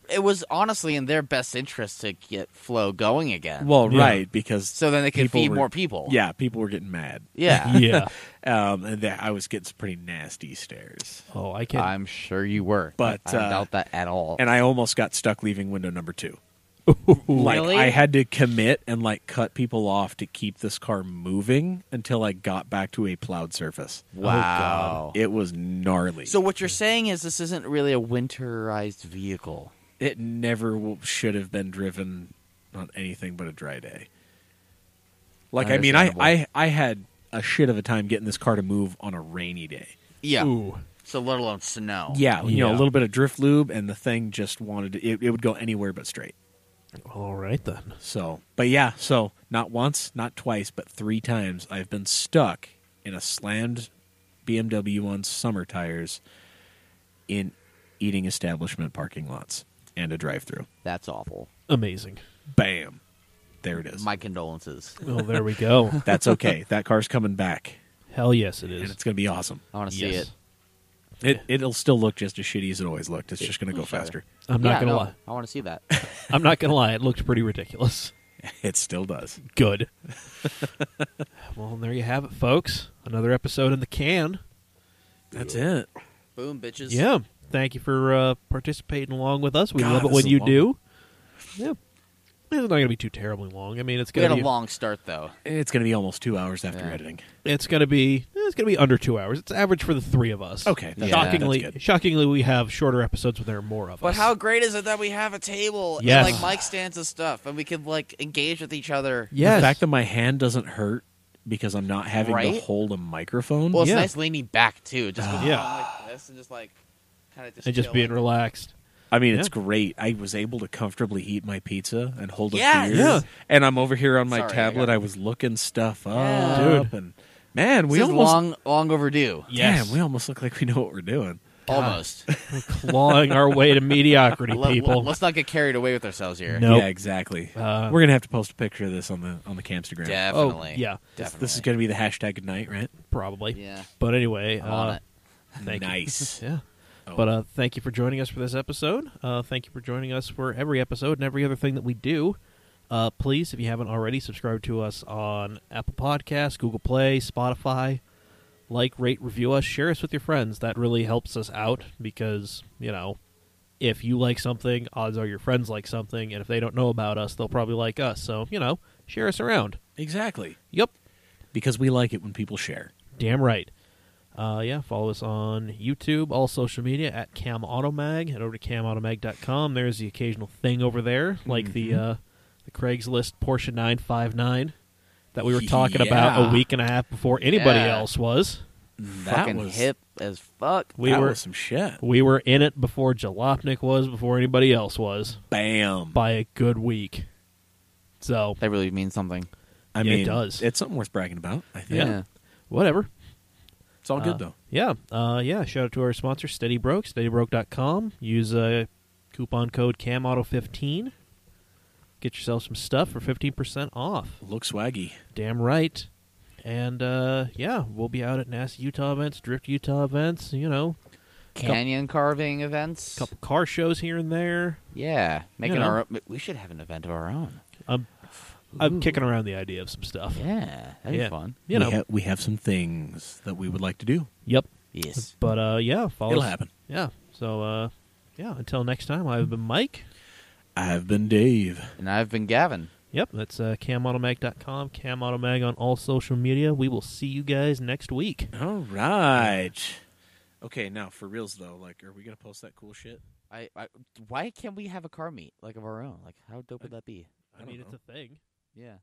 it was honestly in their best interest to get flow going again. Well, Yeah. right, because so then they could people feed were- more people. yeah, people were getting mad. Yeah. Yeah. And I was getting some pretty nasty stares. Oh, I can. I'm sure you were. But, I don't doubt that at all. And I almost got stuck leaving window number 2. Like, Really? I had to commit and, like, cut people off to keep this car moving until I got back to a plowed surface. Wow. It was gnarly. So what you're saying is this isn't really a winterized vehicle. It never should have been driven on anything but a dry day. Like, I mean, Understandable. I had a shit of a time getting this car to move on a rainy day. Yeah. Ooh. So let alone snow. Yeah, a Yeah. little bit of drift lube, and the thing just wanted to, it would go anywhere but straight. All right, then. So, but yeah, so not once, not twice, but 3 times I've been stuck in a slammed BMW on summer tires in eating establishment parking lots and a drive-thru. That's awful. Amazing. Bam. There it is. My condolences. Oh, there we go. That's okay. That car's coming back, Hell yes, it and is. it's going to be awesome. I want to see Yes. it. It'll still look just as shitty as it always looked. It's just going to go faster. I'm not going to lie. I want to see that. I'm not going to lie. It looked pretty ridiculous. It still does. Good. Well, there you have it, folks. Another episode in the can. That's it. Boom, bitches. Yeah. Thank you for participating along with us. We God, love it this when is you long. do. Yeah. It's not going to be too terribly long. I mean, it's We going had to a be long start, though. It's going to be almost 2 hours after Yeah. editing. it's going to be under 2 hours. It's average for the three of us. Okay. That's, Yeah. Shockingly, that's good. shockingly, we have shorter episodes when there are more of But us. how great is it that we have a table Yes. and, like, mic stands and stuff, and we can, like, engage with each other? Yes. The fact that my hand doesn't hurt because I'm not having to Right? hold a microphone. Well, it's Yeah. nice leaning back, too. Just with Yeah. like this and just, like, kind of just and just being chilling. relaxed. I mean, it's Yeah. great. I was able to comfortably eat my pizza and hold a Yes. beer. Yeah. And I'm over here on my Sorry, I tablet. got- I was looking stuff up. Yeah. Dude. And, man, we This is almost... long overdue. Yes. Damn, we almost look like we know what we're doing. Almost. We're clawing our way to mediocrity, people. Let's not get carried away with ourselves here. Nope. Yeah, exactly. Uh, We're going to have to post a picture of this on the Camstagram. Definitely. Oh, yeah. Definitely. This is going to be the hashtag good night, right? Probably. Yeah. But anyway, I'm on it. thank you. Nice. Yeah. Oh. But thank you for joining us for this episode. Thank you for joining us for every episode and every other thing that we do. Please, if you haven't already, subscribe to us on Apple Podcasts, Google Play, Spotify. Like, rate, review us, share us with your friends. That really helps us out because, if you like something, odds are your friends like something, and if they don't know about us, they'll probably like us. So, share us around. Exactly. Yep. Because we like it when people share. Damn right. Follow us on YouTube, all social media at CamAutomag. Head over to CamAutomag.com. There's the occasional thing over there, like the Craigslist Porsche 959 that we were talking about Yeah. a week and a half before anybody Yeah. else was. That Fucking was hip as fuck. We that were was some shit. we were in it before Jalopnik was, before anybody else was, Bam. by a good week. So, That really means something. I Yeah, mean, it does. It's something worth bragging about, I think. Yeah. whatever. It's all good, though. Yeah. Shout out to our sponsor, SteadyBroke, SteadyBroke.com. Use coupon code CAMAuto15. Get yourself some stuff for 15% off. Look swaggy. Damn right. And, we'll be out at NASA Utah events, Drift Utah events, Canyon carving events. couple car shows here and there. Yeah. Making You know. our own. We should have an event of our own. I'm kicking around the idea of some stuff. Yeah. That'd Yeah. be fun. We have some things that we would like to do. Yep. Yes. But, follow It'll us. happen. Yeah. So, until next time, I've been Mike. I've been Dave. And I've been Gavin. Yep, that's CamAutomag.com, CamAutomag on all social media. We will see you guys next week. All right. Okay, now for reals though, are we gonna post that cool shit? Why can't we have a car meet of our own? How dope would that be? I mean, it's a thing. Yeah.